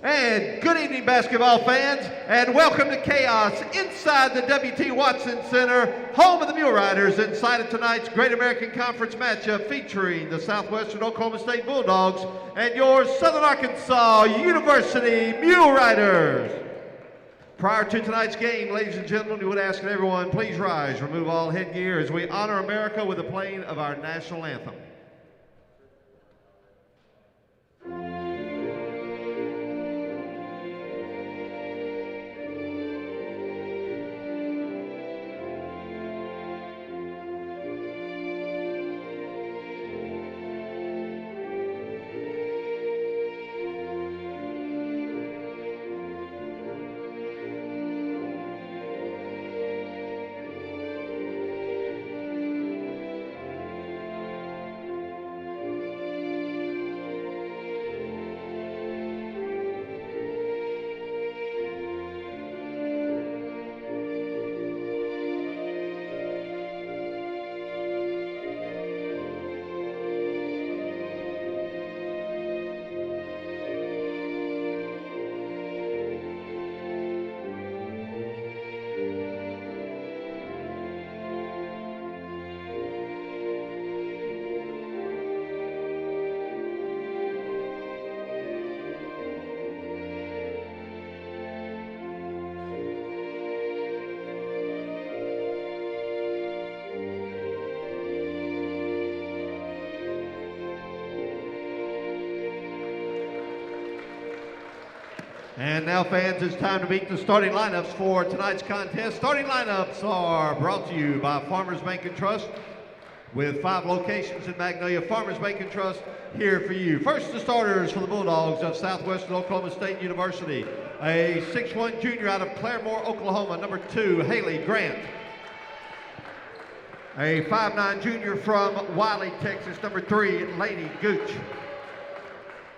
And good evening, basketball fans, and welcome to Chaos inside the W.T. Watson Center, home of the Mule Riders, inside of tonight's Great American Conference matchup featuring the Southwestern Oklahoma State Bulldogs and your Southern Arkansas University Mule Riders. Prior to tonight's game, ladies and gentlemen, we would ask everyone, please rise, remove all headgear as we honor America with the playing of our national anthem. And now, fans, it's time to meet the starting lineups for tonight's contest. Starting lineups are brought to you by Farmers Bank and Trust, with 5 locations in Magnolia. Farmers Bank and Trust here for you. First, the starters for the Bulldogs of Southwestern Oklahoma State University. A 6'1" junior out of Claremore, Oklahoma, number 2, Haley Grant. A 5'9" junior from Wiley, Texas, number 3, Lady Gooch.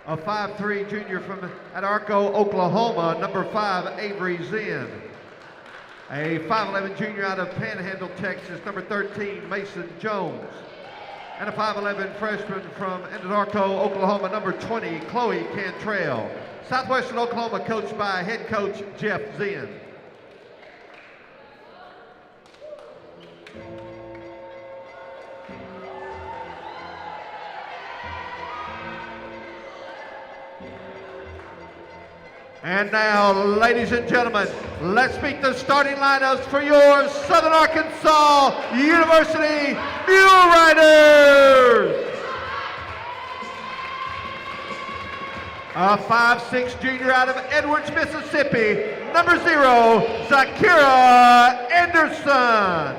A 5'3" junior from Anadarko, Oklahoma, number 5, Avery Zinn. A 5'11" junior out of Panhandle, Texas, number 13, Mason Jones. And a 5'11" freshman from Anadarko, Oklahoma, number 20, Chloe Cantrell. Southwestern Oklahoma coached by head coach Jeff Zinn. And now, ladies and gentlemen, let's meet the starting lineups for your Southern Arkansas University Mule Riders. A 5'6" junior out of Edwards, Mississippi, number 0, Zakira Anderson.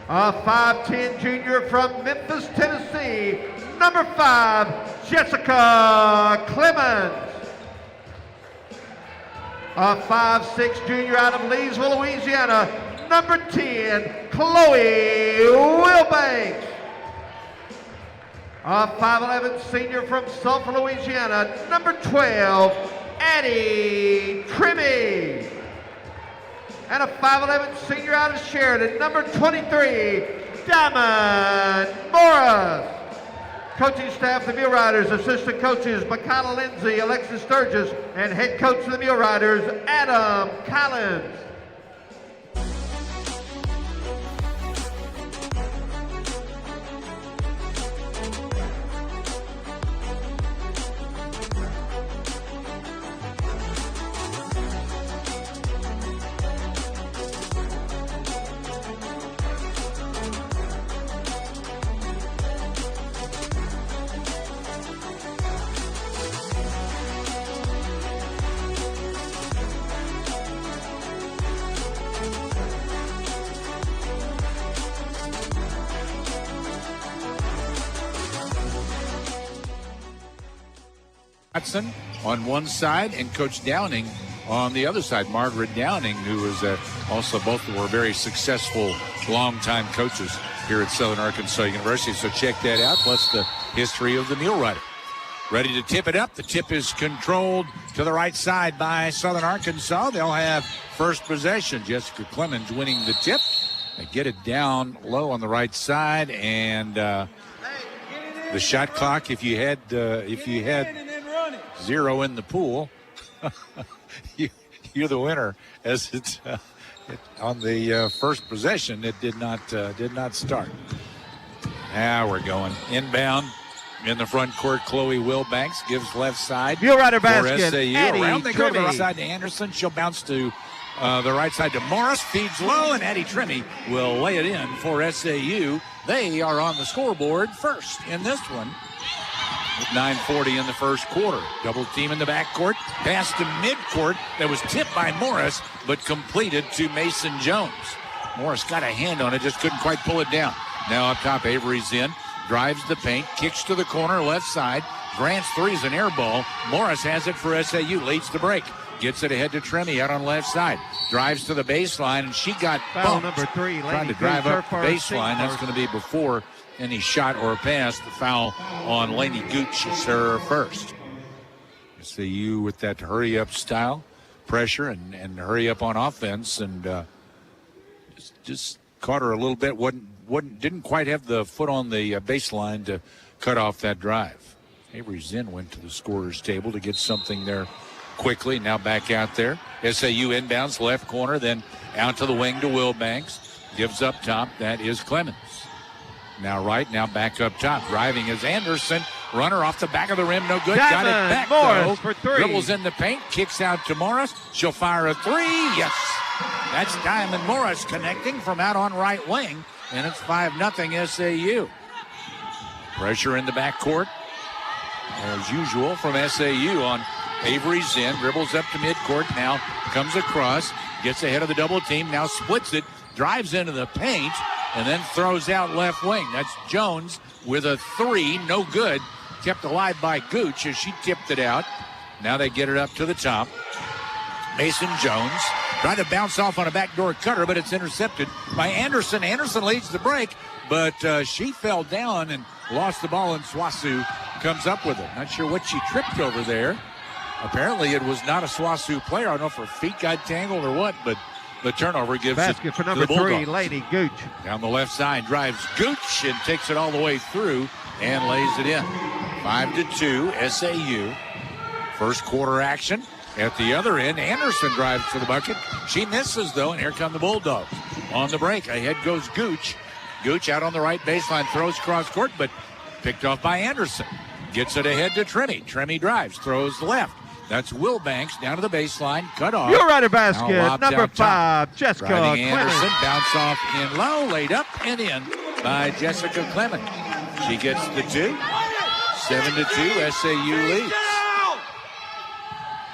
A 5'10" junior from Memphis, Tennessee, number 5, Jessica Clemens. A 5'6" junior out of Leesville, Louisiana, number 10, Chloe Wilbanks. A 5'11" senior from Sulphur, Louisiana, number 12, Addie Trimmy. And a 5'11" senior out of Sheridan, number 23, Diamond Morris. Coaching staff, the Mule Riders, assistant coaches, Makayla Lindsay, Alexis Sturgis, and head coach of the Mule Riders, Adam Collins. Watson on one side and Coach Downing on the other side. Margaret Downing, who was also both were very successful longtime coaches here at Southern Arkansas University. So check that out, plus the history of the Mule Rider. Ready to tip it up. The tip is controlled to the right side by Southern Arkansas. They'll have first possession. Jessica Clemens winning the tip. They get it down low on the right side, and the shot clock, if you had 0 in the pool. You're the winner, as it's on the first possession. It did not start. Now we're going inbound in the front court. Chloe Wilbanks gives left side. You're right, her for basket. SAU. Addie Around they go to the right Trimmy. side to Anderson. She'll bounce to the right side to Morris. Feeds low, and Addie Trimmy will lay it in for SAU. They are on the scoreboard first in this one. With 9:40 in the first quarter. Double team in the backcourt. Pass to midcourt. That was tipped by Morris, but completed to Mason Jones. Morris got a hand on it, just couldn't quite pull it down. Now up top, Avery's in. Drives the paint. Kicks to the corner, left side. Grant's three's an air ball. Morris has it for SAU. Leads the break. Gets it ahead to Trimmy out on left side. Drives to the baseline, and she got Foul bumped. number 3. Trying to drive up the baseline. That's going to be before any shot or pass. The foul on Lainey Gooch is her first. SAU with that hurry-up style, pressure, and hurry up on offense, and just caught her a little bit. Didn't quite have the foot on the baseline to cut off that drive. Avery Zinn went to the scorer's table to get something there quickly. Now back out there. SAU inbounds left corner, then out to the wing to Wilbanks. Gives up top. That is Clemens. Now right, now back up top. Driving is Anderson. Runner off the back of the rim, no good. Got it back Morris though. for 3. Dribbles in the paint, kicks out to Morris. She'll fire a 3. Yes. That's Diamond Morris connecting from out on right wing, and it's 5-0 SAU. Pressure in the backcourt, as usual from SAU on Avery Zinn. Dribbles up to midcourt, now comes across, gets ahead of the double team, now splits it, drives into the paint, and then throws out left wing. That's Jones with a 3, no good. Kept alive by Gooch as she tipped it out. Now they get it up to the top. Mason Jones trying to bounce off on a backdoor cutter, but it's intercepted by Anderson. Anderson leads the break, but she fell down and lost the ball, and Swasu comes up with it. Not sure what she tripped over there. Apparently it was not a Swasu player. I don't know if her feet got tangled or what, but the turnover gives basket it for to number the 3, Bulldogs. Lady Gooch. Down the left side, drives Gooch and takes it all the way through and lays it in. 5-2 SAU. First quarter action. At the other end, Anderson drives for the bucket. She misses, though, and here come the Bulldogs. On the break, ahead goes Gooch. Gooch out on the right baseline, throws cross court, but picked off by Anderson. Gets it ahead to Trimmy. Trimmy drives, throws left. That's Wilbanks down to the baseline, cut off. You're right, her basket. Now lobs Number out top. 5, Jessica Driving Clemens. Anderson, bounce off in low, laid up and in by Jessica Clemens. She gets the 2. 7-2, SAU leads.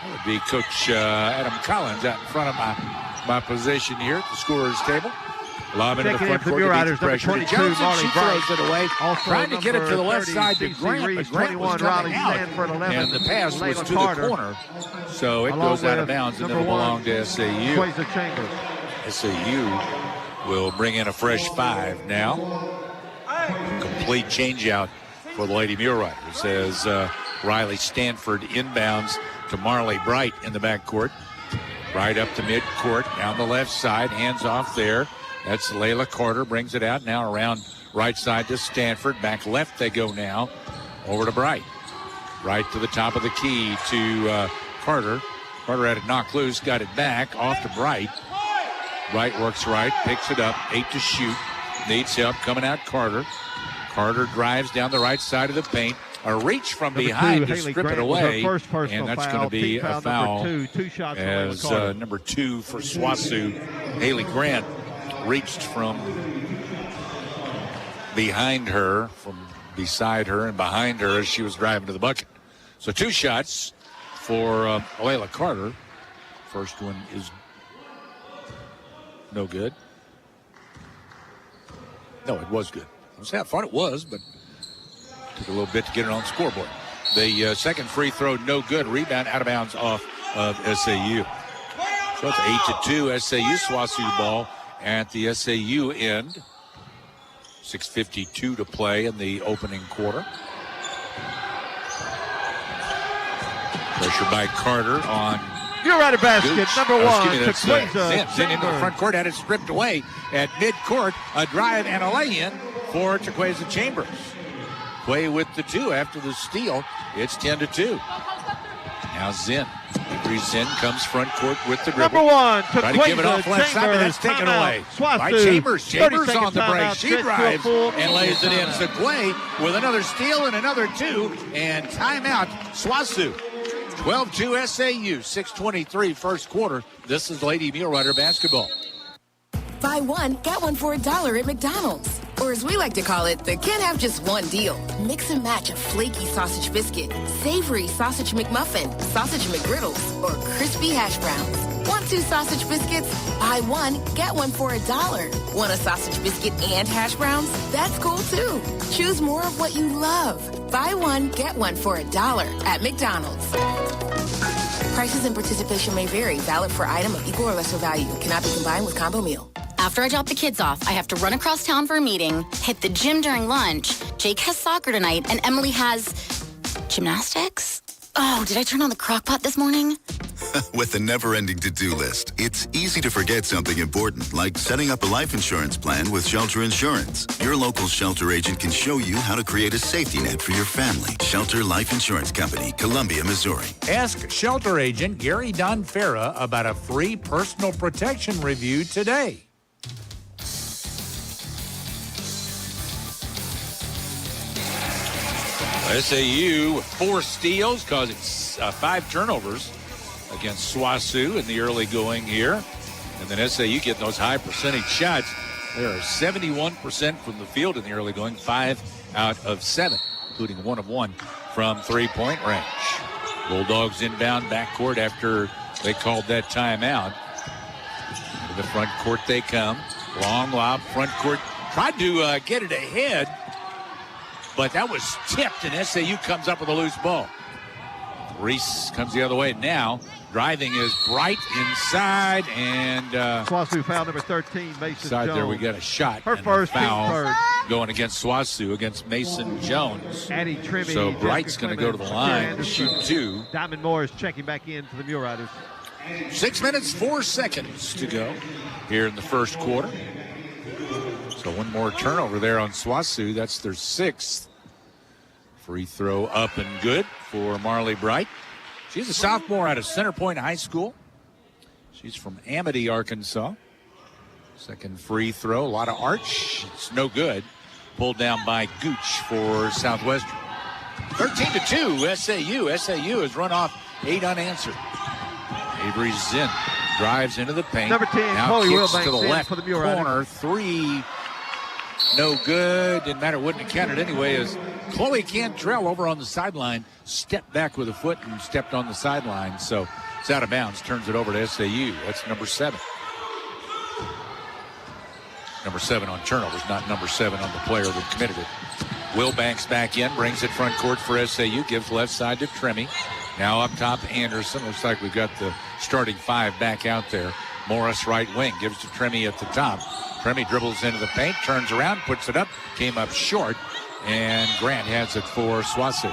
That would be Coach Adam Collins out in front of my position here at the scorer's table. Lob into the Checking in front for court Muir to Riders, get number pressure to 22, Johnson. Marley She Bright. throws it away. Also Trying to get it to the left 30, side to 60 Grant, Reese, but Grant was 21, Riley coming out. Sanford, 11, And the pass was Layla to Carter. the corner. So it Along goes out of with bounds and number it'll belong 1, to SAU. Quasar Chambers. SAU will bring in a fresh 5 now. Complete change out for the Lady Muir Riders as Riley Stanford inbounds to Marley Bright in the backcourt. Right up to midcourt, down the left side, hands off there. That's Layla Carter, brings it out now around right side to Stanford. Back left they go now, over to Bright. Right to the top of the key to Carter. Carter had it knocked loose, got it back, off to Bright. Bright works right, picks it up, 8 to shoot. Needs help, coming out Carter. Carter drives down the right side of the paint. A reach from behind to strip it away, and that's going to be a foul as number 2 for Swasu. Haley Grant reached from behind her, from beside her and behind her as she was driving to the bucket. So 2 shots for Layla Carter. First one is no good. No, it was good. I thought it was, but took a little bit to get it on the scoreboard. The second free throw, no good. Rebound out of bounds off of SAU. So it's 8-2 SAU. Swasu ball at the SAU end. 6:52 to play in the opening quarter. Pressure by Carter on. You're right, a basket. Gooch. Number 1, Zinn into the Taquaza front court, had it stripped away at midcourt. A drive and a lay-in for Taquaza Chambers. Quay with the 2 after the steal. It's 10-2. Now Zinn. Avery Zinn comes front court with the dribble. Number one, Try to give it off left side, but that's taken away by Chambers. Chambers on the break. She drives and lays it in. Sequay with another steal and another two. And timeout, SWOSU. 12-2 SAU, 6:23 first quarter. This is Lady Mule Rider basketball. Buy one, get one for $1 at McDonald's. Or as we like to call it, the can't have just one deal. Mix and match a flaky sausage biscuit, savory sausage McMuffin, sausage McGriddles, or crispy hash browns. Want 2 sausage biscuits? Buy one, get one for $1. Want a sausage biscuit and hash browns? That's cool too. Choose more of what you love. Buy one, get one for $1 at McDonald's. Prices and participation may vary. Valid for item of equal or lesser value. Cannot be combined with combo meal. After I drop the kids off, I have to run across town for a meeting, hit the gym during lunch. Jake has soccer tonight, and Emily has gymnastics? Oh, did I turn on the crock pot this morning? With the never-ending to-do list, it's easy to forget something important, like setting up a life insurance plan with Shelter Insurance. Your local Shelter agent can show you how to create a safety net for your family. Shelter Life Insurance Company, Columbia, Missouri. Ask Shelter agent Gary Donfera about a free personal protection review today. SAU with 4 steals, causing 5 turnovers against SWOSU in the early going here. And then SAU getting those high percentage shots. They are 71% from the field in the early going, 5 out of 7, including 1 of 1 from three-point range. Bulldogs inbound backcourt after they called that timeout. To the front court they come. Long lob, front court. Tried to get it ahead, but that was tipped, and SAU comes up with a loose ball. Reese comes the other way now. Driving is Bright inside, and SWOSU foul number 13, Mason Jones. Jones. There we get a shot. Her first foul going against SWOSU against Mason Jones. Addie Trimmy. So Bright's going to go to the line, shoot 2. Diamond Morris checking back in for the Mule Riders. 6 minutes, 4 seconds to go here in the first quarter. So one more turnover there on SWOSU. That's their 6th. Free throw up and good for Marley Bright. She's a sophomore out of Center Point High School. She's from Amity, Arkansas. Second free throw, a lot of arch. It's no good. Pulled down by Gooch for Southwestern. 13-2, SAU. SAU has run off 8 unanswered. Avery Zinn drives into the paint. Number 10, now Chloe kicks Wilbanks to the left for the Mule Riders. corner. 3, no good. Didn't matter, wouldn't have counted anyway, as Chloe Cantrell over on the sideline stepped back with a foot and stepped on the sideline. So it's out of bounds, turns it over to SAU. That's number 7. Number 7 on turnovers, not number 7 on the player that committed it. Wilbanks back in, brings it front court for SAU, gives left side to Tremmy. Now up top, Anderson. Looks like we've got the starting 5 back out there. Morris right wing, gives to Tremmy at the top. Tremmy dribbles into the paint, turns around, puts it up, came up short, and Grant has it for SWOSU.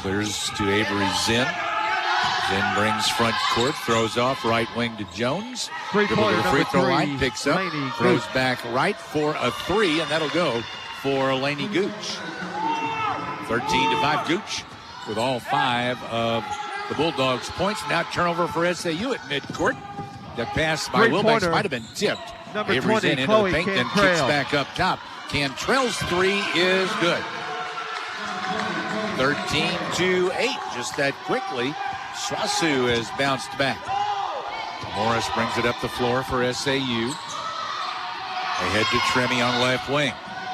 Clears to Avery Zinn. Zinn brings front court, throws off right wing to Jones. Dribble to the free throw line, picks up, throws back right for a 3, and that'll go for Laney Gooch. 13-5 Gooch with all 5 of the Bulldogs' points. Now turnover for SAU at midcourt. That pass by Wilbanks might have been tipped. Number Avery 20, Zinn into Chloe the paint, then Cantrell. kicks back up top. Cantrell's 3 is good. 13-8, just that quickly. SWOSU has bounced back. Morris brings it up the floor for SAU. They head to Tremmy on left wing.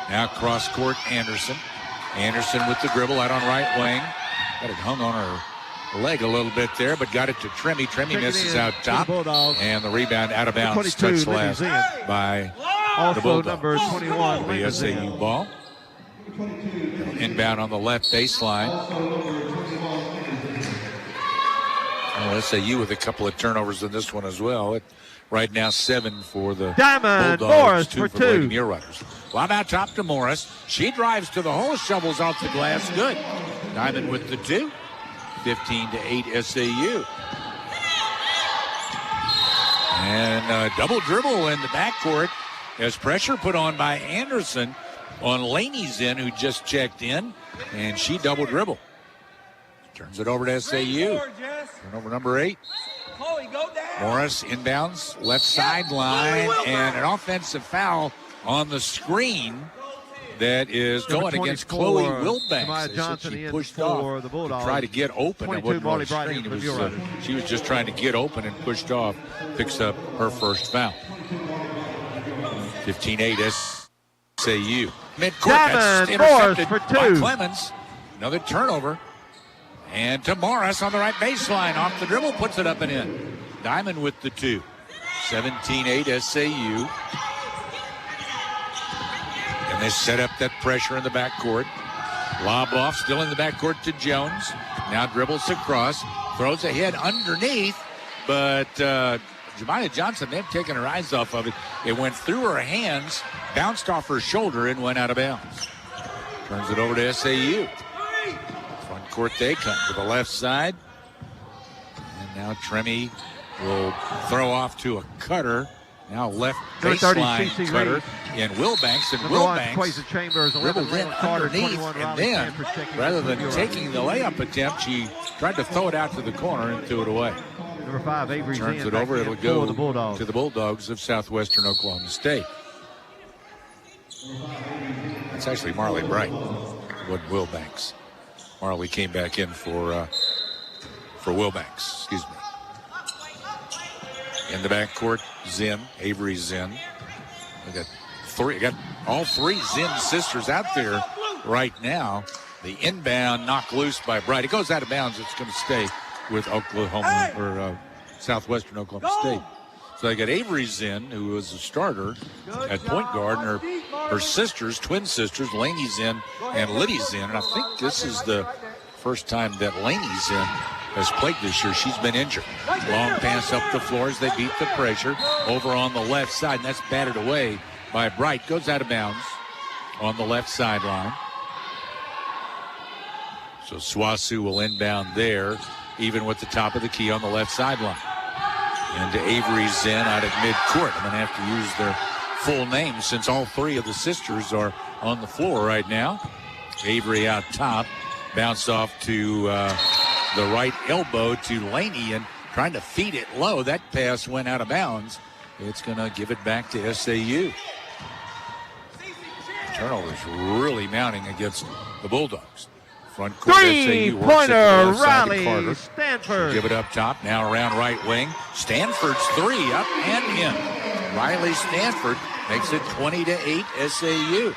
Now cross court, Anderson. Anderson with the dribble out on right wing. Got it hung on her leg a little bit there, but got it to Tremmy. Tremmy misses out top. And the rebound out of bounds, touched last by the Bulldogs. Number 21, the SAU ball. Inbound on the left baseline. Well, SAU with a couple of turnovers in this one as well. Right now, 7 for the Diamond Bulldogs, Morris 2 for the Lady 2. Mule Riders. Lob out top to Morris. She drives to the hole, shovels off the glass. Good. Diamond with the 2. 15-8 SAU. And double dribble in the backcourt as pressure put on by Anderson on Laney Zinn, who just checked in, and she double dribble. Turns it over to SAU. Turnover number 8. Morris inbounds, left sideline, and an offensive foul on the screen that is going against Chloe Wilbanks. Johnson She pushed off to try to get open. It wasn't really screen. She was just trying to get open and pushed off. Picks up her first foul. 15-8 SAU. Midcourt, that's intercepted for by 2. Clemens. Another turnover. And to Morris on the right baseline. Off the dribble, puts it up and in. Diamond with the 2. 17-8 SAU. And they set up that pressure in the backcourt. Lob off, still in the backcourt to Jones. Now dribbles across, throws ahead underneath, but Jemiah Johnson, they've taken her eyes off of it. It went through her hands, bounced off her shoulder, and went out of bounds. Turns it over to SAU. Front court they come to the left side. And now Tremy will throw off to a cutter. Now left baseline cutter in Wilbanks, and Wilbanks dribbled in underneath, and then rather than taking the layup attempt, she tried to throw it out to the corner and threw it away. Number 5, Avery Turns it over. It'll go to the Bulldogs of Southwestern Oklahoma State. It's actually Marley Bright, wasn't Wilbanks. Marley came back in for Wilbanks. Excuse me. In the backcourt, Zinn, Avery Zinn. We got all 3 Zinn sisters out there right now. The inbound knocked loose by Bright. It goes out of bounds. It's going to stay with Oklahoma or Southwestern Oklahoma State. So they got Avery Zinn, who was a starter at point guard, and her sisters, twin sisters, Lainey Zinn and Liddy Zinn. And I think this is the first time that Lainey Zinn has played this year. She's been injured. Long pass up the floor as they beat the pressure over on the left side, and that's batted away by Bright. Goes out of bounds on the left sideline. So Swasu will inbound there, even with the top of the key on the left sideline. And to Avery Zinn out at midcourt. I'm going to have to use their full names since all 3 of the sisters are on the floor right now. Avery out top. Bounce off to the right elbow to Laney and trying to feed it low. That pass went out of bounds. It's going to give it back to SAU. Turnovers really mounting against the Bulldogs. Front court, three-pointer Riley Stanford. Give it up top. Now around right wing. Stanford's 3 up and in. Riley Stanford makes it 20-8 SAU.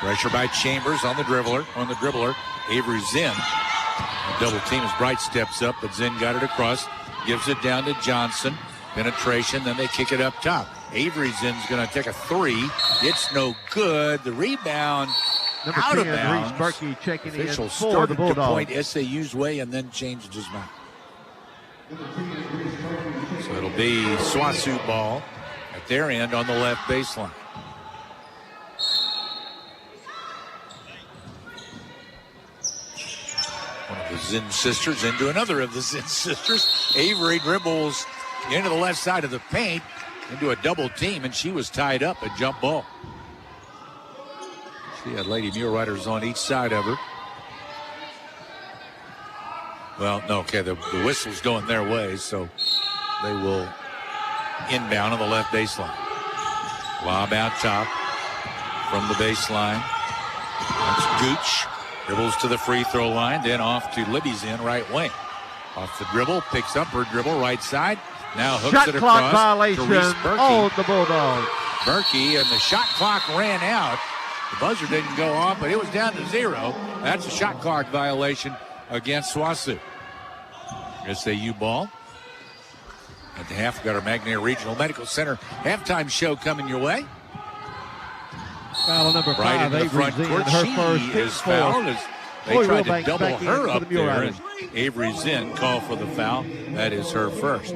Pressure by Chambers on the dribbler. Avery Zinn. A double team as Bright steps up, but Zinn got it across. Gives it down to Johnson. Penetration, then they kick it up top. Avery Zinn's going to take a 3. It's no good. The rebound Number out 10, of bounds. Reese Berkey checking Official in for started the Bulldogs. to point SAU's way and then changed his mind. So it'll be Swasu ball at their end on the left baseline. One of the Zinn sisters into another of the Zinn sisters. Avery dribbles into the left side of the paint into a double team, and she was tied up, a jump ball. She had Lady Mule Riders on each side of her. Well, no, okay, the whistle's going their way, so they will inbound on the left baseline. Lob out top from the baseline. That's Gooch. Dribbles to the free throw line, then off to Libby's in right wing. Off the dribble, picks up her dribble right side. Now hooks shot it clock across violation to Reese Berkey. on the Bulldogs. Berkey, and the shot clock ran out. The buzzer didn't go off, but it was down to 0. That's a shot clock violation against Swasu. SAU ball. At the half, we've got our McNair Regional Medical Center halftime show coming your way. Foul number 5, Right in the Avery front Zinn, court. her She first is foul. fouled as they Chloe tried to Wilbanks double back in her for up the Mule there. Riders. And Avery Zinn called for the foul. That is her first.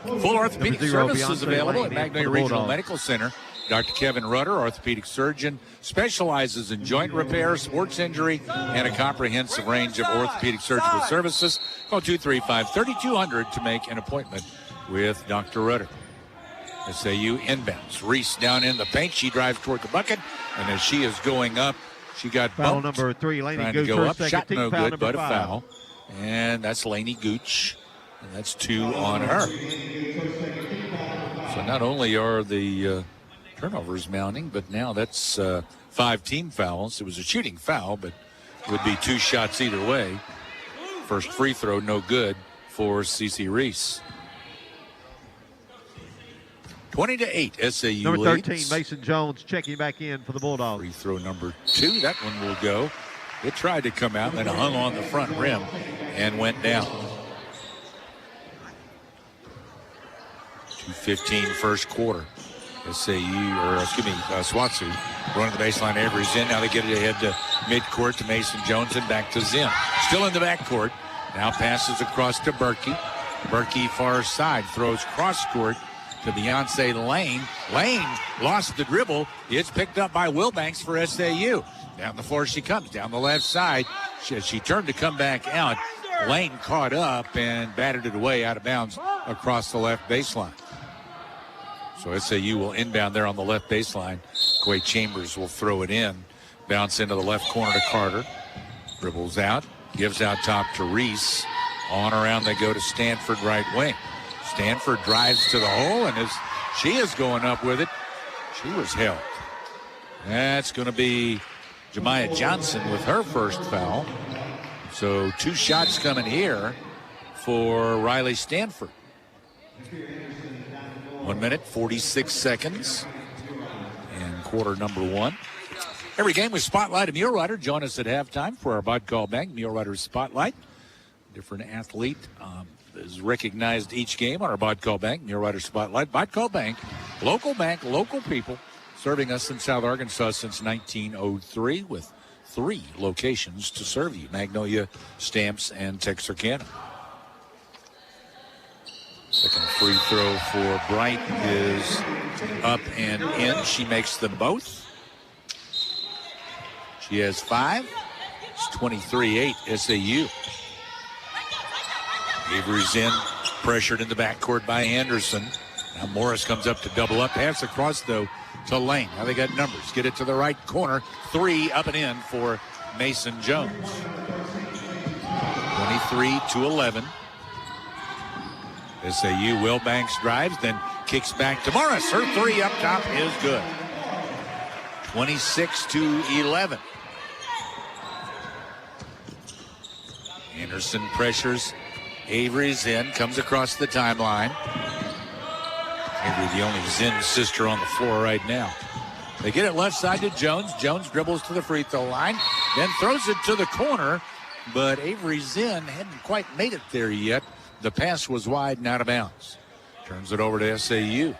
Full orthopedic Number 0, services Beyonce available Lane at in for McNair the Regional Bulldogs. Medical Center. Dr. Kevin Rudder, orthopedic surgeon, specializes in joint repair, sports injury, and a comprehensive range of orthopedic surgical services. Call 235-3200 to make an appointment with Dr. Rudder. SAU inbounds. Reese down in the paint. She drives toward the bucket, and as she is going up, She got Foul bumped, number 3, Laney trying Gooch. to go Her up. second Shot team no foul, good, number but 5. a foul. And that's Laney Gooch. And that's 2 on her. So not only are the turnovers mounting, but now that's 5 team fouls. It was a shooting foul, but it would be 2 shots either way. First free throw, no good for CC Reese. 20-8, SAU Number 13, leads. Mason Jones checking back in for the Bulldogs. Free throw number 2, that one will go. It tried to come out, then hung on the front rim and went down. 2:15 first quarter. SWATSU running the baseline. Avery's in. Now they get it ahead to midcourt to Mason Jones and back to Zinn. Still in the backcourt. Now passes across to Berkey. Berkey far side throws cross court to Beyonce Lane. Lane lost the dribble. It's picked up by Wilbanks for SAU. Down the floor she comes, down the left side. She turned to come back out. Lane caught up and batted it away out of bounds across the left baseline. So SAU will inbound there on the left baseline. Quay Chambers will throw it in. Bounce into the left corner to Carter. Dribbles out. Gives out top to Reese. On around they go to Stanford right wing. Stanford drives to the hole, and as she is going up with it, she was held. That's going to be Jemiah Johnson with her first foul. So 2 shots coming here for Riley Stanford. 1 minute, 46 seconds. And quarter number 1. Every game we spotlight a Mule Rider. Join us at halftime for our Bud Call Bank Mule Rider Spotlight. Different athlete is recognized each game on our Bud Call Bank Mule Rider Spotlight. Bud Call Bank, local people, serving us in South Arkansas since 1903 with 3 locations to serve you: Magnolia, Stamps, and Texarkana. Second free throw for Bright is up and in. She makes them both. She has 5. It's 23-8 SAU. Avery's in, pressured in the backcourt by Anderson. Now Morris comes up to double up. Pass across, though, to Lane. Now they got numbers. Get it to the right corner. 3 up and in for Mason Jones. 23-11. SAU. Wilbanks drives, then kicks back to Morris. Her 3 up top is good. 26-11. Anderson pressures. Avery's in, comes across the timeline. Avery, the only Zinn sister on the floor right now. They get it left side to Jones. Jones dribbles to the free throw line, then throws it to the corner, but Avery Zinn hadn't quite made it there yet. The pass was wide and out of bounds. Turns it over to SAU.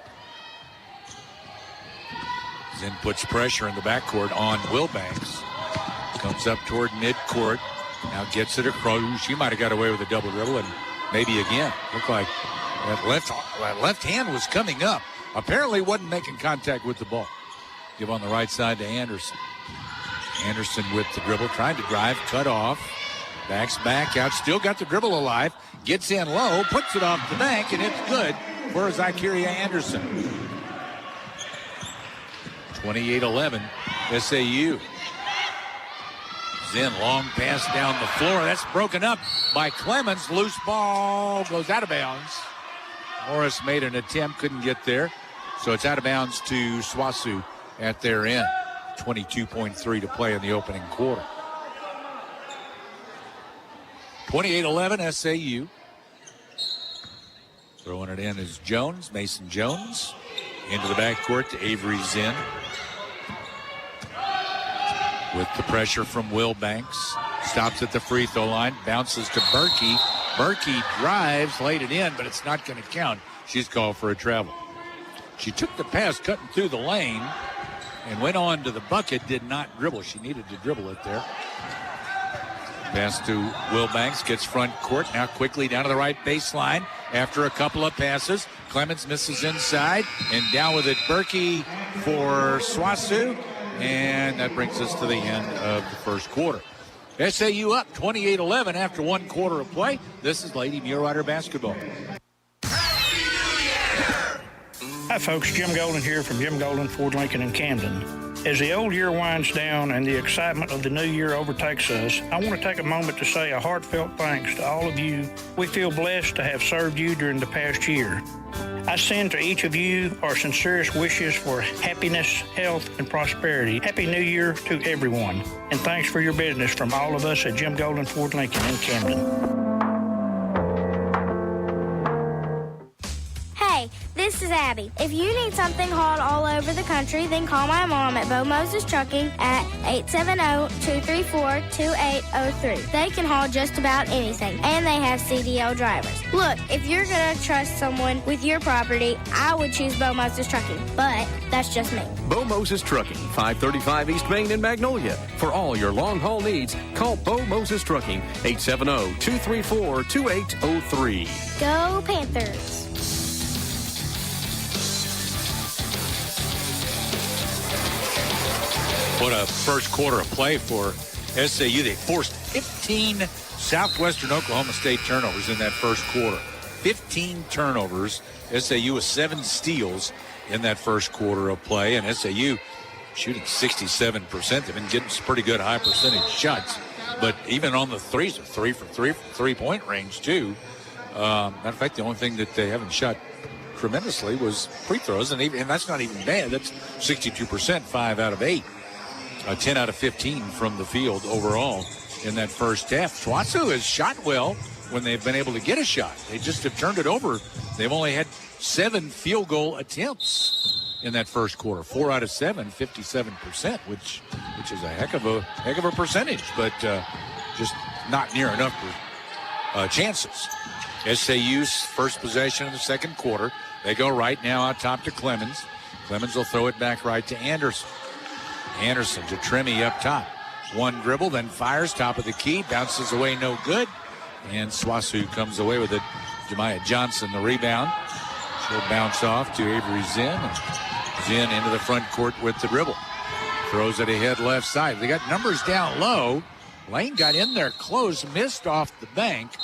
Zinn puts pressure in the backcourt on Wilbanks. Comes up toward midcourt. Now gets it across. She might have got away with a double dribble, and maybe again. Looked like that left hand was coming up. Apparently wasn't making contact with the ball. Give on the right side to Anderson. Anderson with the dribble, trying to drive, cut off. Backs back out, still got the dribble alive. Gets in low, puts it off the bank, and it's good for Zykeria Anderson. 28-11, SAU. Zinn, long pass down the floor. That's broken up by Clemens. Loose ball goes out of bounds. Morris made an attempt, couldn't get there. So it's out of bounds to SWASU at their end. 22.3 to play in the opening quarter. 28-11 SAU. Throwing it in is Jones, Mason Jones. Into the backcourt to Avery Zinn. With the pressure from Wilbanks. Stops at the free throw line. Bounces to Berkey. Berkey drives, laid it in, but it's not going to count. She's called for a travel. She took the pass cutting through the lane and went on to the bucket. Did not dribble. She needed to dribble it there. Pass to Wilbanks. Gets front court. Now quickly down to the right baseline. After a couple of passes, Clemens misses inside. And down with it, Berkey for SWASU. And that brings us to the end of the first quarter. SAU up 28-11 after 1 quarter of play. This is Lady Mule Rider basketball. Hi folks, Jim Golden here from Jim Golden Ford Lincoln in Camden. As the old year winds down and the excitement of the new year overtakes us, I want to take a moment to say a heartfelt thanks to all of you. We feel blessed to have served you during the past year. I send to each of you our sincerest wishes for happiness, health, and prosperity. Happy New Year to everyone. And thanks for your business from all of us at Jim Golden Ford Lincoln in Camden. Hey, this is Abby. If you need something hauled all over the country, then call my mom at Bo Moses Trucking at 870-234-2803. They can haul just about anything, and they have CDL drivers. Look, if you're going to trust someone with your property, I would choose Bo Moses Trucking, but that's just me. Bo Moses Trucking, 535 East Main in Magnolia. For all your long-haul needs, call Bo Moses Trucking, 870-234-2803. Go Panthers. What a first quarter of play for SAU. They forced 15 Southwestern Oklahoma State turnovers in that first quarter. 15 turnovers. SAU with 7 steals in that first quarter of play. And SAU shooting 67%. They've been getting some pretty good high percentage shots. But even on the threes, 3 for 3 from three-point range, too. Matter of fact, the only thing that they haven't shot tremendously was free throws. And that's not even bad. That's 62%, 5 out of 8. 10 out of 15 from the field overall in that first half. SWASU has shot well when they've been able to get a shot. They just have turned it over. They've only had 7 field goal attempts in that first quarter. 4 out of 7, 57%, which is a heck of a percentage, but just not near enough chances. SAU's first possession in the second quarter. They go right now out top to Clemens. Clemens will throw it back right to Anderson. Anderson to Tremy up top. One dribble, then fires top of the key. Bounces away, no good. And SWASU comes away with it. Jemiah Johnson, the rebound. She'll bounce off to Avery Zinn. Zinn into the front court with the dribble. Throws it ahead left side. They got numbers down low. Lane got in there close, missed off the bank.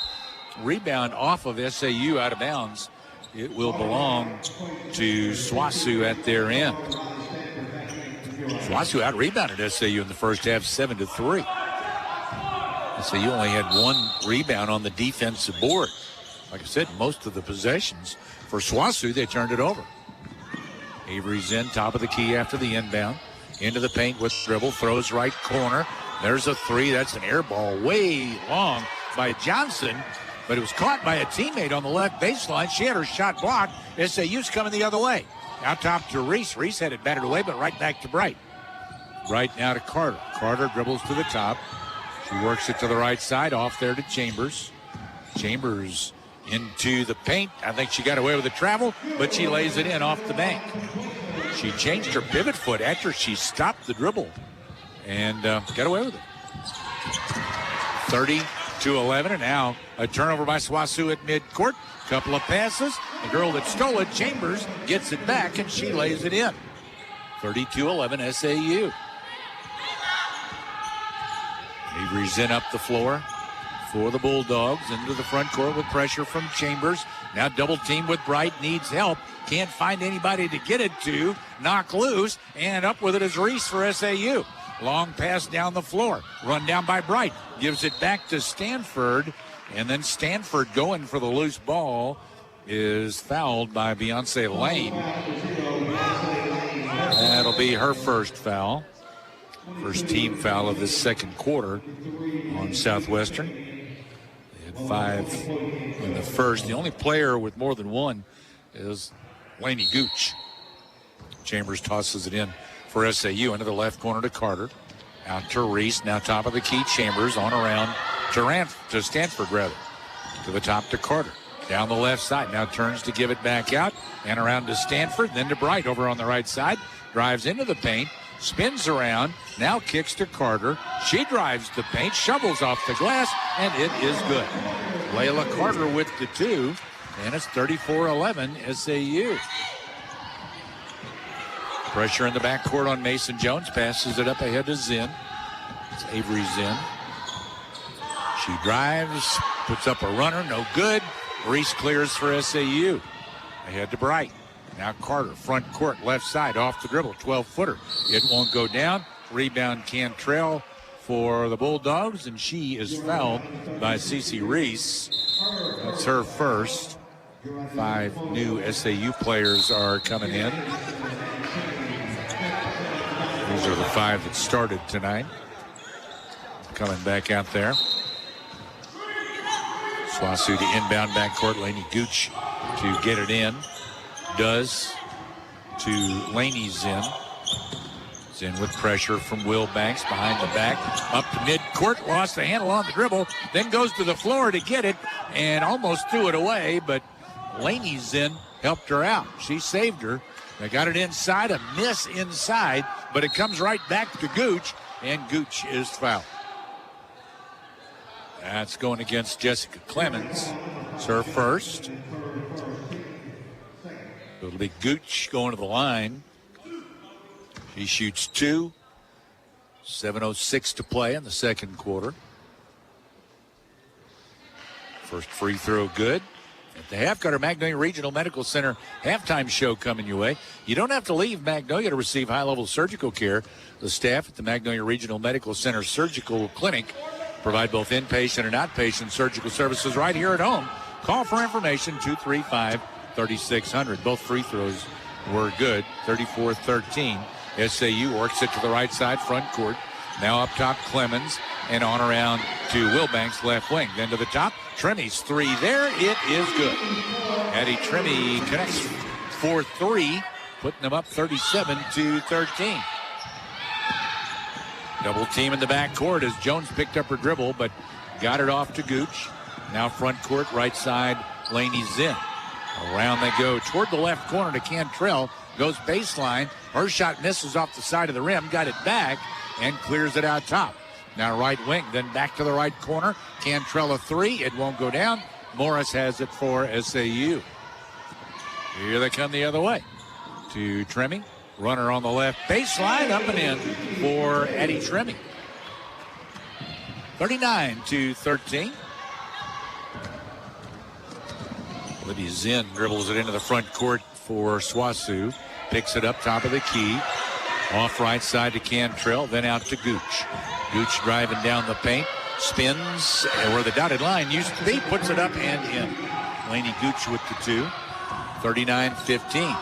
Rebound off of SAU out of bounds. It will belong to SWASU at their end. SWASU out-rebounded SAU in the first half, 7-3. SAU only had 1 rebound on the defensive board. Like I said, most of the possessions for SWASU, they turned it over. Avery Zinn, top of the key after the inbound. Into the paint with dribble, throws right corner. There's a 3. That's an air ball way long by Johnson, but it was caught by a teammate on the left baseline. She had her shot blocked. SAU's coming the other way. Out top to Reese. Reese had it battered away, but right back to Bright. Bright now to Carter. Carter dribbles to the top. She works it to the right side. Off there to Chambers. Chambers into the paint. I think she got away with the travel, but she lays it in off the bank. She changed her pivot foot after she stopped the dribble and got away with it. 30-11, and now a turnover by SWASU at midcourt. Couple of passes. The girl that stole it, Chambers, gets it back, and she lays it in. 32-11 SAU. Avery's in up the floor for the Bulldogs. Into the front court with pressure from Chambers. Now double team with Bright. Needs help. Can't find anybody to get it to. Knock loose. And up with it is Reese for SAU. Long pass down the floor. Run down by Bright. Gives it back to Stanford. And then Stanford going for the loose ball is fouled by Beyonce Lane. That'll be her first foul. First team foul of the second quarter on Southwestern. They had 5 in the first. The only player with more than 1 is Laney Gooch. Chambers tosses it in for SAU into the left corner to Carter. Out to Reese, now top of the key. Chambers on around to Stanford, rather. To the top to Carter. Down the left side, now turns to give it back out. And around to Stanford, then to Bright over on the right side. Drives into the paint, spins around, now kicks to Carter. She drives the paint, shovels off the glass, and it is good. Layla Carter with the 2, and it's 34-11 SAU. Pressure in the backcourt on Mason Jones. Passes it up ahead to Zinn. It's Avery Zinn. She drives, puts up a runner, no good. Reese clears for SAU. Ahead to Bright. Now Carter, front court, left side, off the dribble, 12-footer. It won't go down. Rebound Cantrell for the Bulldogs, and she is fouled by Cece Reese. That's her first. 5 new SAU players are coming in. These are the 5 that started tonight. Coming back out there. SWOSU to inbound backcourt. Laney Gooch to get it in. Does to Laney Zinn. Zinn with pressure from Will Banks behind the back. Up to midcourt. Lost the handle on the dribble. Then goes to the floor to get it and almost threw it away. But Laney Zinn helped her out. She saved her. They got it inside. A miss inside. But it comes right back to Gooch. And Gooch is fouled. That's going against Jessica Clemens. It's her first. It'll be Gooch going to the line. She shoots 2. 7:06 to play in the second quarter. First free throw good. At the half, got our Magnolia Regional Medical Center halftime show coming your way. You don't have to leave Magnolia to receive high-level surgical care. The staff at the Magnolia Regional Medical Center Surgical Clinic provide both inpatient and outpatient surgical services right here at home. Call for information, 235-3600. Both free throws were good, 34-13. SAU works it to the right side, front court. Now up top, Clemens, and on around to Wilbanks, left wing. Then to the top, Tremmy's 3 there. It is good. Addie Tremmy connects for 3, putting them up 37-13. Double team in the backcourt as Jones picked up her dribble, but got it off to Gooch. Now front court, right side, Laney Zinn. Around they go toward the left corner to Cantrell. Goes baseline. Her shot misses off the side of the rim. Got it back and clears it out top. Now right wing, then back to the right corner. Cantrell a 3. It won't go down. Morris has it for SAU. Here they come the other way. To Tremmy. Runner on the left baseline, up and in for Addie Tremmy. 39-13. Libby Zinn dribbles it into the front court for SWOSU. Picks it up top of the key. Off right side to Cantrell, then out to Gooch. Gooch driving down the paint. Spins where the dotted line used to be. Puts it up and in. Laney Gooch with the 2. 39-15.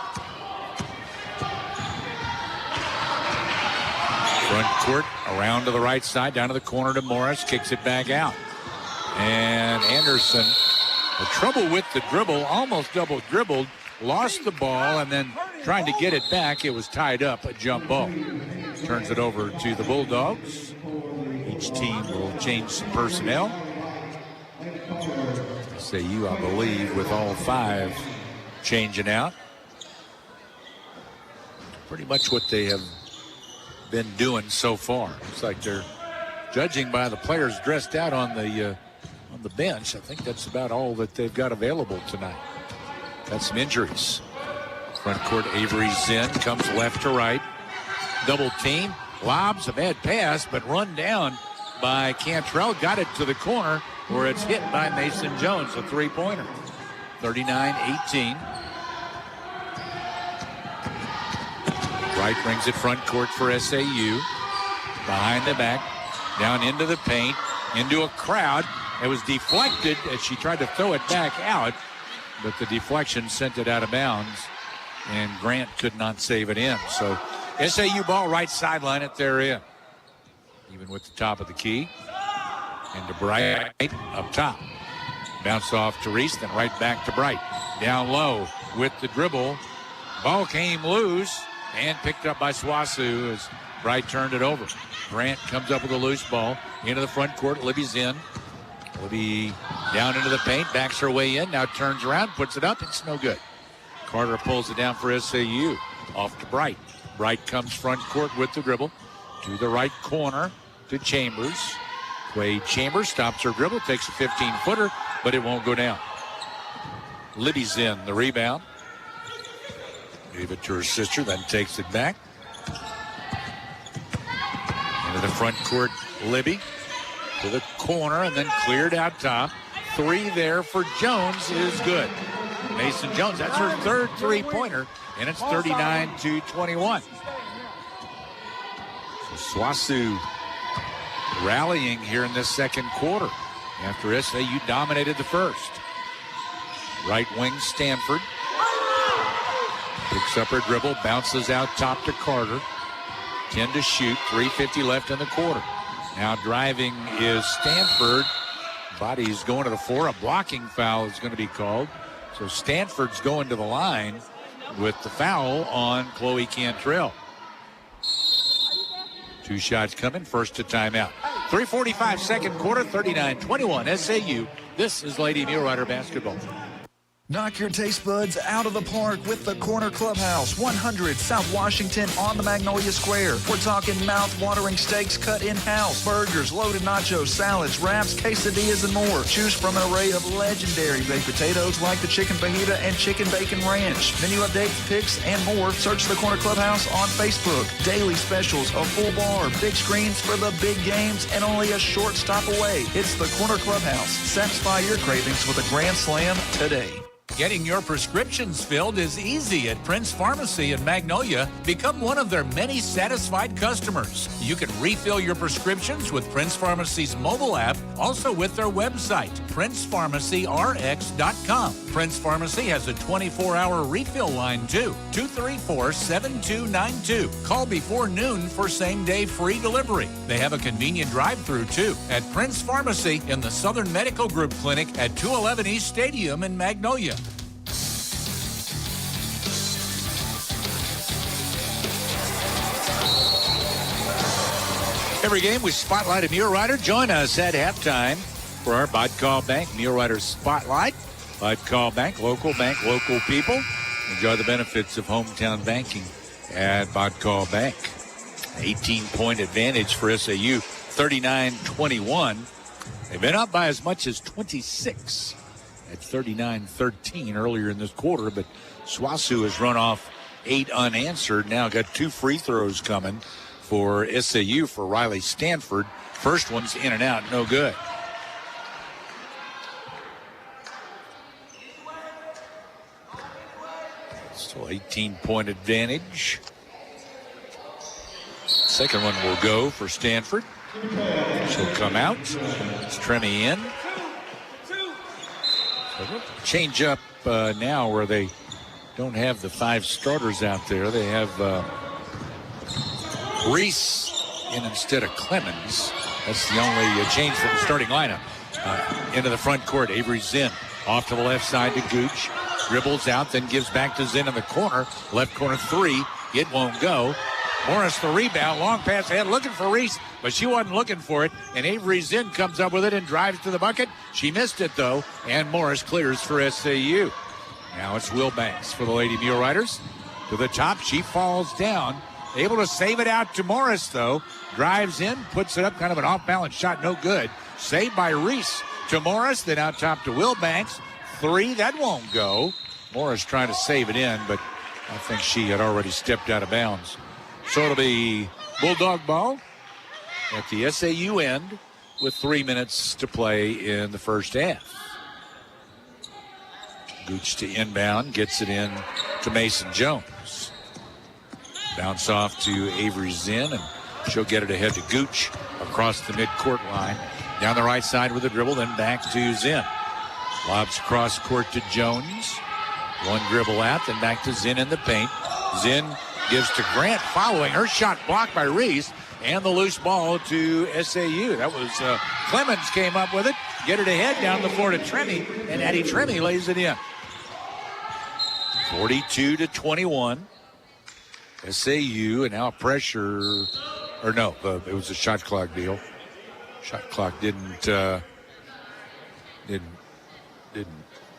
Front court, around to the right side, down to the corner to Morris, kicks it back out. And Anderson, the trouble with the dribble, almost double dribbled, lost the ball, and then trying to get it back, it was tied up, a jump ball. Turns it over to the Bulldogs. Each team will change some personnel. SAU, I believe, with all 5 changing out. Pretty much what they have been doing so far. Looks like they're judging by the players dressed out on the bench. I think that's about all that they've got available tonight. Got some injuries. Front court, Avery Zinn comes left to right. Double team, lobs a bad pass, but run down by Cantrell. Got it to the corner where it's hit by Mason Jones, a 3-pointer. 39-18. Wright brings it front court for SAU. Behind the back, down into the paint, into a crowd. It was deflected as she tried to throw it back out, but the deflection sent it out of bounds, and Grant could not save it in. So SAU ball right sideline at their end. Even with the top of the key. And to Bright up top. Bounce off to Reese, then right back to Bright. Down low with the dribble. Ball came loose and picked up by SWOSU as Bright turned it over. Grant comes up with a loose ball into the front court. Libby's in. Libby down into the paint, backs her way in, now turns around, puts it up, it's no good. Carter pulls it down for SAU. Off to Bright. Bright comes front court with the dribble to the right corner to Chambers. Quade Chambers stops her dribble, takes a 15-footer, but it won't go down. Libby's in the rebound. Gave it to her sister, then takes it back. Into the front court, Libby to the corner and then cleared out top. 3 there for Jones is good. Mason Jones, that's her third 3-pointer. and it's 39-21. So SWOSU rallying here in this second quarter after SAU dominated the first. Right wing Stanford picks up her dribble, bounces out top to Carter. 10 to shoot, 3:50 left in the quarter. Now driving is Stanford. Body's going to the floor. A blocking foul is going to be called. So Stanford's going to the line with the foul on Chloe Cantrell. 2 shots coming, first to timeout. 3:45 second quarter, 39-21 SAU. This is Lady Mule Rider basketball. Knock your taste buds out of the park with the Corner Clubhouse, 100 South Washington on the Magnolia Square. We're talking mouth-watering steaks cut in-house, burgers, loaded nachos, salads, wraps, quesadillas, and more. Choose from an array of legendary baked potatoes like the Chicken Fajita and Chicken Bacon Ranch. Menu updates, pics, and more. Search the Corner Clubhouse on Facebook. Daily specials, a full bar, big screens for the big games, and only a short stop away. It's the Corner Clubhouse. Satisfy your cravings with a Grand Slam today. Getting your prescriptions filled is easy at Prince Pharmacy in Magnolia. Become one of their many satisfied customers. You can refill your prescriptions with Prince Pharmacy's mobile app, also with their website, PrincePharmacyRx.com. Prince Pharmacy has a 24-hour refill line, too, 234-7292. Call before noon for same-day free delivery. They have a convenient drive-thru, too, at Prince Pharmacy in the Southern Medical Group Clinic at 211 East Stadium in Magnolia. Every game we spotlight a Mule Rider. Join us at halftime for our Bodcall Bank Mule Rider Spotlight. Bodcall Bank, local people. Enjoy the benefits of hometown banking at Bodcall Bank. 18-point advantage for SAU, 39-21. They've been up by as much as 26 at 39-13 earlier in this quarter, but SWOSU has run off 8 unanswered. Now got 2 free throws coming for SAU for Riley Stanford. First one's in and out, no good. Still 18-point advantage. Second one will go for Stanford. She'll come out. It's Tremmy in. Change up now where they don't have the 5 starters out there. They have Reese in instead of Clemens. That's the only change from the starting lineup. Into the front court, Avery Zinn off to the left side to Gooch. Dribbles out, then gives back to Zinn in the corner. Left corner 3. It won't go. Morris the rebound. Long pass ahead, looking for Reese, but she wasn't looking for it. And Avery Zinn comes up with it and drives to the bucket. She missed it, though, and Morris clears for SAU. Now it's Will Banks for the Lady Mule Riders. To the top, she falls down. Able to save it out to Morris, though. Drives in, puts it up, kind of an off-balance shot, no good. Saved by Reese to Morris, then out top to Will Banks. 3, that won't go. Morris trying to save it in, but I think she had already stepped out of bounds. So it'll be Bulldog ball at the SAU end with 3 minutes to play in the first half. Gooch to inbound, gets it in to Mason Jones. Bounce off to Avery Zinn, and she'll get it ahead to Gooch across the midcourt line. Down the right side with a dribble, then back to Zinn. Lobs cross court to Jones. One dribble out, then back to Zinn in the paint. Zinn gives to Grant, following her shot blocked by Reese, and the loose ball to SAU. That was Clemens came up with it, get it ahead down the floor to Tremmy, and Addie Tremmy lays it in. 42-21. SAU, and now pressure, or no, it was a shot clock deal. Shot clock didn't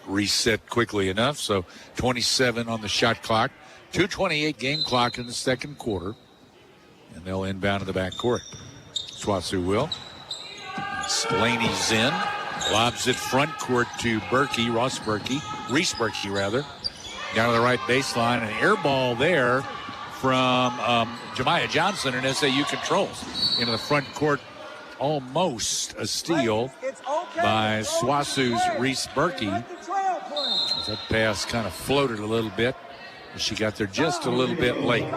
reset quickly enough, so 27 on the shot clock. 2:28 game clock in the second quarter, and they'll inbound to the backcourt. SWOSU will. Slaney's in, lobs it front court to Reese Berkey rather. Down to the right baseline, an air ball there from Jemiah Johnson, and SAU controls into the front court. Almost a steal by SWOSU's Reese Berkey. That pass kind of floated a little bit. She got there just a little bit late.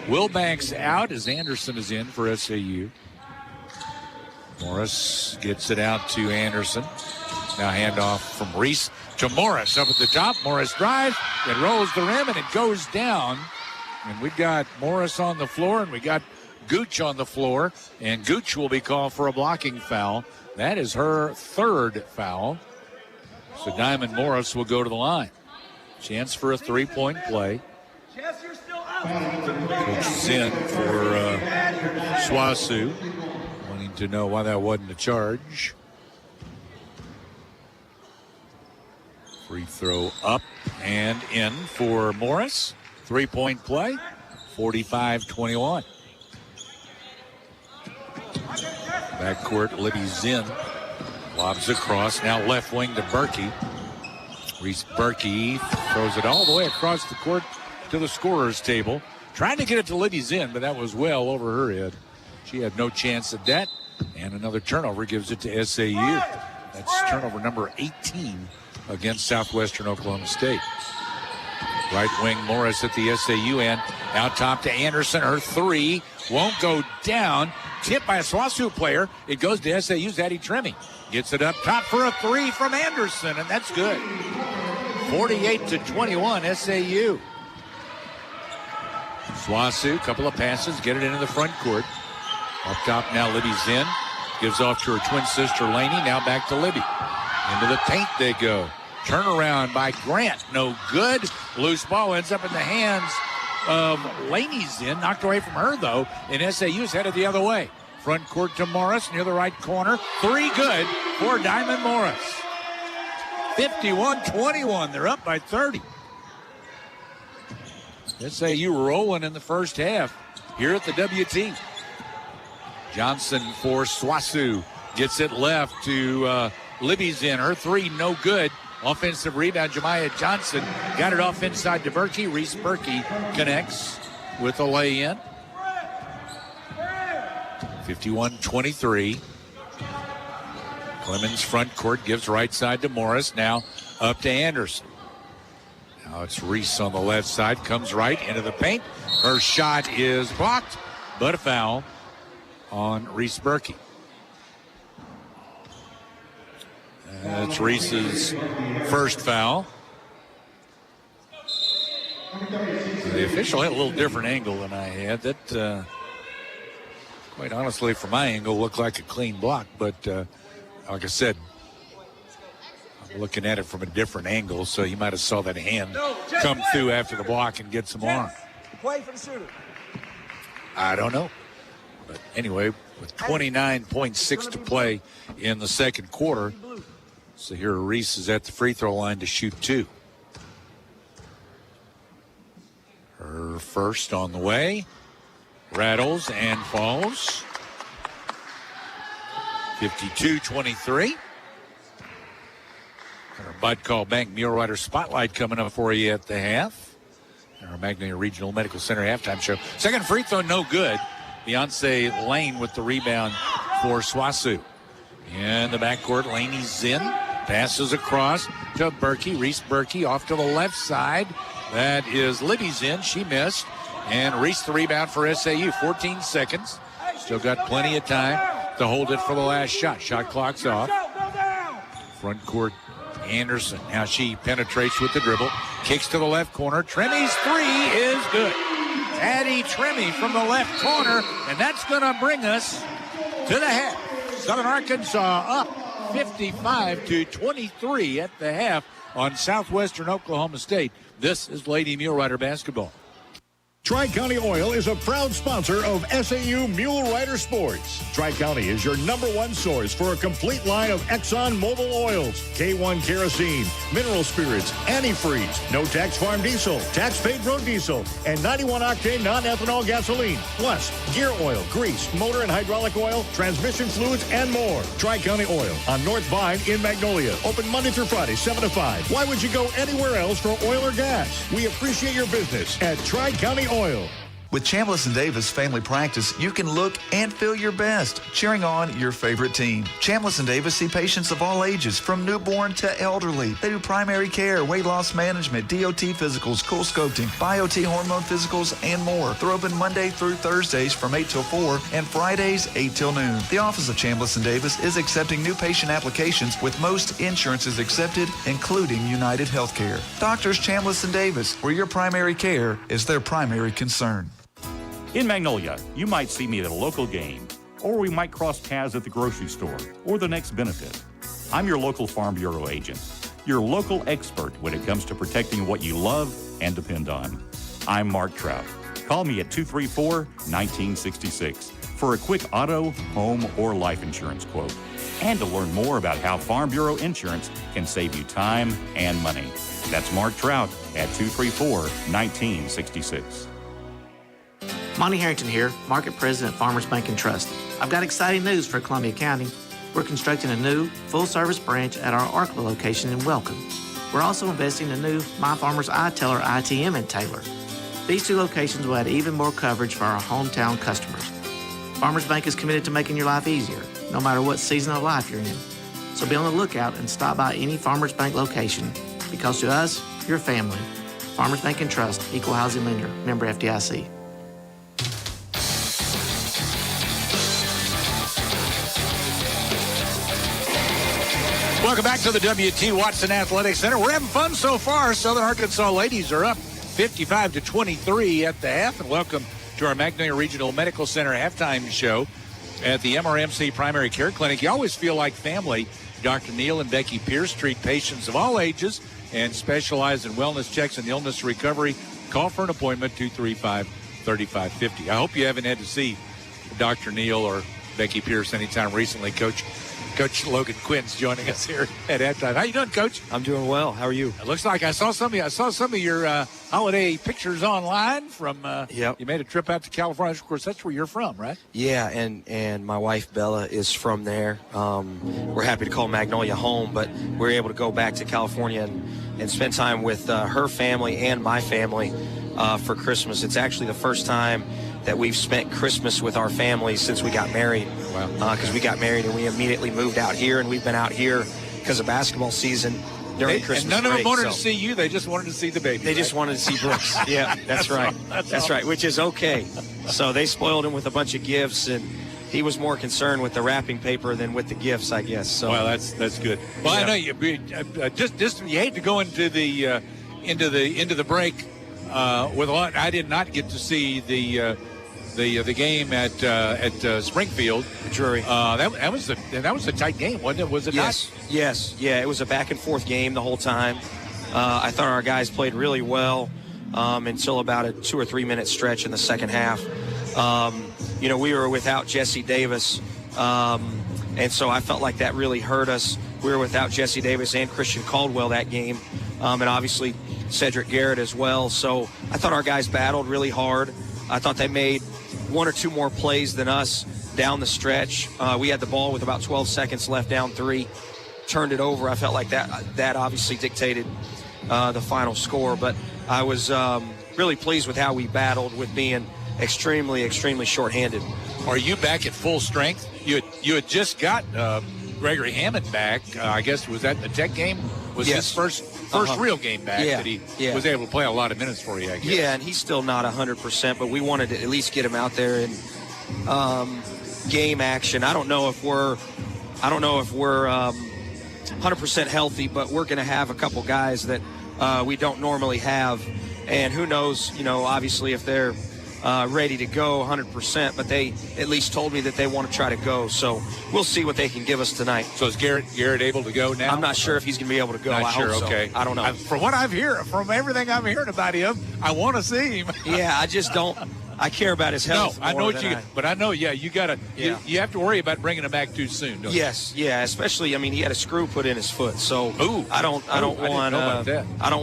Wilbanks out as Anderson is in for SAU. Morris gets it out to Anderson. Now handoff from Reese to Morris up at the top. Morris drives, it rolls the rim, and it goes down. And we've got Morris on the floor, and we got Gooch on the floor. And Gooch will be called for a blocking foul. That is her third foul. So Diamond Morris will go to the line. Chance for a three-point play. Coach Zinn for SWOSU. Wanting to know why that wasn't a charge. Free throw up and in for Morris. Three-point play, 45-21. Backcourt, Libby Zinn lobs across. Now left wing to Berkey. Reese Berkey throws it all the way across the court to the scorer's table. Trying to get it to Libby Zinn, but that was well over her head. She had no chance at that. And another turnover gives it to SAU. That's turnover number 18 against Southwestern Oklahoma State. Right wing Morris at the SAU end. Out top to Anderson. Her three won't go down. Tipped by a SWOSU player. It goes to SAU's Addie Tremme. Gets it up top for a three from Anderson, and that's good. 48-21 SAU. SWOSU, couple of passes, get it into the front court. Up top now Libby Zinn. Gives off to her twin sister Laney. Now back to Libby. Into the paint they go. Turnaround by Grant. No good. Loose ball ends up in the hands of Laney Zinn. Knocked away from her, though. And SAU's headed the other way. Front court to Morris near the right corner. Three good for Diamond Morris. 51-21. They're up by 30. SAU rolling in the first half here at the WT. Johnson for SWOSU. Gets it left to Libby Zinn. Her three no good. Offensive rebound, Jemiah Johnson got it off inside to Berkey. Reese Berkey connects with a lay-in. 51-23. Clemens front court gives right side to Morris. Now up to Anderson. Now it's Reese on the left side. Comes right into the paint. Her shot is blocked, but a foul on Reese Berkey. That's Reese's first foul. The official had a little different angle than I had. That, quite honestly, from my angle, looked like a clean block. But like I said, I'm looking at it from a different angle, so he might have saw that hand come through after the block and get some on. Play for the shooter. I don't know. But anyway, with 29.6 to play in the second quarter, so here Reese is at the free throw line to shoot two. Her first on the way. Rattles and falls. 52-23. Our Bud Call Bank Mule Rider Spotlight coming up for you at the half. Our Magnolia Regional Medical Center halftime show. Second free throw, no good. Beyonce Lane with the rebound for SWOSU. In the backcourt, Laney Zinn passes across to Berkey. Reese Berkey off to the left side. That is Libby Zinn. She missed. And Reese the rebound for SAU. 14 seconds. Still got plenty of time to hold it for the last shot. Shot clock's off. Front court, Anderson. Now she penetrates with the dribble. Kicks to the left corner. Tremme's three is good. Addie Tremme from the left corner, and that's going to bring us to the half. Southern Arkansas up 55-23 at the half on Southwestern Oklahoma State. This is Lady Mule Rider basketball. Tri-County Oil is a proud sponsor of SAU Mule Rider Sports. Tri-County is your #1 source for a complete line of Exxon Mobil oils, K1 kerosene, mineral spirits, antifreeze, no tax farm diesel, tax paid road diesel, and 91 octane non-ethanol gasoline, plus gear oil, grease, motor and hydraulic oil, transmission fluids, and more. Tri-County Oil on North Vine in Magnolia. Open Monday through Friday, 7 to 5. Why would you go anywhere else for oil or gas? We appreciate your business at Tri-County Oil. With Chambliss & Davis Family Practice, you can look and feel your best, cheering on your favorite team. Chambliss & Davis see patients of all ages, from newborn to elderly. They do primary care, weight loss management, DOT physicals, cool scoping, BioT hormone physicals, and more. They're open Monday through Thursdays from 8 till 4 and Fridays 8 till noon. The office of Chambliss & Davis is accepting new patient applications with most insurances accepted, including United Healthcare. Doctors Chambliss & Davis, where your primary care is their primary concern. In Magnolia, you might see me at a local game, or we might cross paths at the grocery store or the next benefit. I'm your local Farm Bureau agent, your local expert when it comes to protecting what you love and depend on. I'm Mark Trout. Call me at 234-1966 for a quick auto, home, or life insurance quote, and to learn more about how Farm Bureau insurance can save you time and money. That's Mark Trout at 234-1966. Monty Harrington here, Market President at Farmers Bank and Trust. I've got exciting news for Columbia County. We're constructing a new, full-service branch at our Arkla location in Welcome. We're also investing in a new My Farmer's iTeller ITM in Taylor. These two locations will add even more coverage for our hometown customers. Farmers Bank is committed to making your life easier, no matter what season of life you're in. So be on the lookout and stop by any Farmers Bank location, because to us, your family. Farmers Bank and Trust, Equal Housing Lender, member FDIC. Welcome back to the W.T. Watson Athletic Center. We're having fun so far. Southern Arkansas ladies are up 55-23 at the half. And welcome to our Magnolia Regional Medical Center halftime show at the MRMC Primary Care Clinic. You always feel like family. Dr. Neal and Becky Pierce treat patients of all ages and specialize in wellness checks and illness recovery. Call for an appointment, 235-3550. I hope you haven't had to see Dr. Neal or Becky Pierce anytime recently. Coach Logan Quinn's joining us here at halftime. How you doing, Coach? I'm doing well. How are you? It looks like I saw some of your holiday pictures online from. Yep. You made a trip out to California. Of course, that's where you're from, right? Yeah, and my wife Bella is from there. We're happy to call Magnolia home, but we're able to go back to California and spend time with her family and my family for Christmas. It's actually the first time that we've spent Christmas with our family since we got married. Wow. Because we got married and we immediately moved out here, and we've been out here because of basketball season during Christmas and none break, of them wanted to see you. They just wanted to see the baby. They just wanted to see Brooks. Yeah, that's right. That's right, which is okay. So they spoiled him with a bunch of gifts, and he was more concerned with the wrapping paper than with the gifts, I guess. So well, that's good. Well, yeah. I know you just you hate to go into the break with a lot. I did not get to see the game at Springfield. Drury. That was a tight game, wasn't it? Was it not? Yes. Yeah, it was a back and forth game the whole time. I thought our guys played really well until about a 2 or 3 minute stretch in the second half. We were without Jesse Davis, and so I felt like that really hurt us. We were without Jesse Davis and Christian Caldwell that game, and obviously Cedric Garrett as well. So I thought our guys battled really hard. I thought they made 1 or 2 more plays than us down the stretch. We had the ball with about 12 seconds left, down 3, turned it over. I felt like that obviously dictated the final score, but I was really pleased with how we battled with being extremely, extremely shorthanded. Are you back at full strength? You had just got Gregory Hammond back. I guess was that the Tech game? Was yes. his first real game back that he was able to play a lot of minutes for you, I guess. Yeah, and he's still not 100%, but we wanted to at least get him out there in game action. I don't know if we're 100% healthy, but we're going to have a couple guys that we don't normally have, and who knows, obviously if they're ready to go 100%, but they at least told me that they want to try to go, so we'll see what they can give us tonight. So is Garrett able to go now? I'm not sure if he's going to be able to go. Not I sure, hope so. Okay. I don't know. From everything I'm hearing about him, I want to see him. Yeah, I just don't. I care about his health. No, I know but I know, you got to. Yeah. You have to worry about bringing him back too soon, don't you? Yes, yeah. Especially, he had a screw put in his foot, so I don't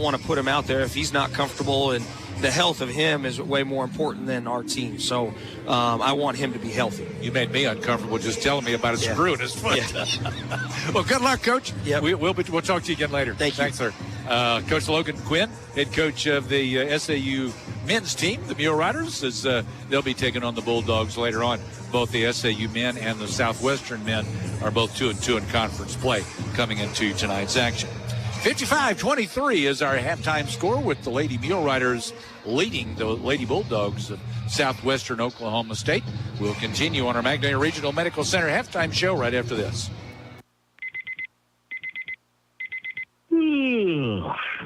want to put him out there if he's not comfortable, and the health of him is way more important than our team. So I want him to be healthy. You made me uncomfortable just telling me about a screw in his foot. Yeah. Well, good luck, Coach. Yep. We'll talk to you again later. Thanks, sir. Coach Logan Quinn, head coach of the SAU men's team, the Mule Riders, as they'll be taking on the Bulldogs later on. Both the SAU men and the Southwestern men are both 2-2 in conference play coming into tonight's action. 55-23 is our halftime score, with the Lady Mule Riders leading the Lady Bulldogs of Southwestern Oklahoma State. We'll continue on our Magnolia Regional Medical Center halftime show right after this.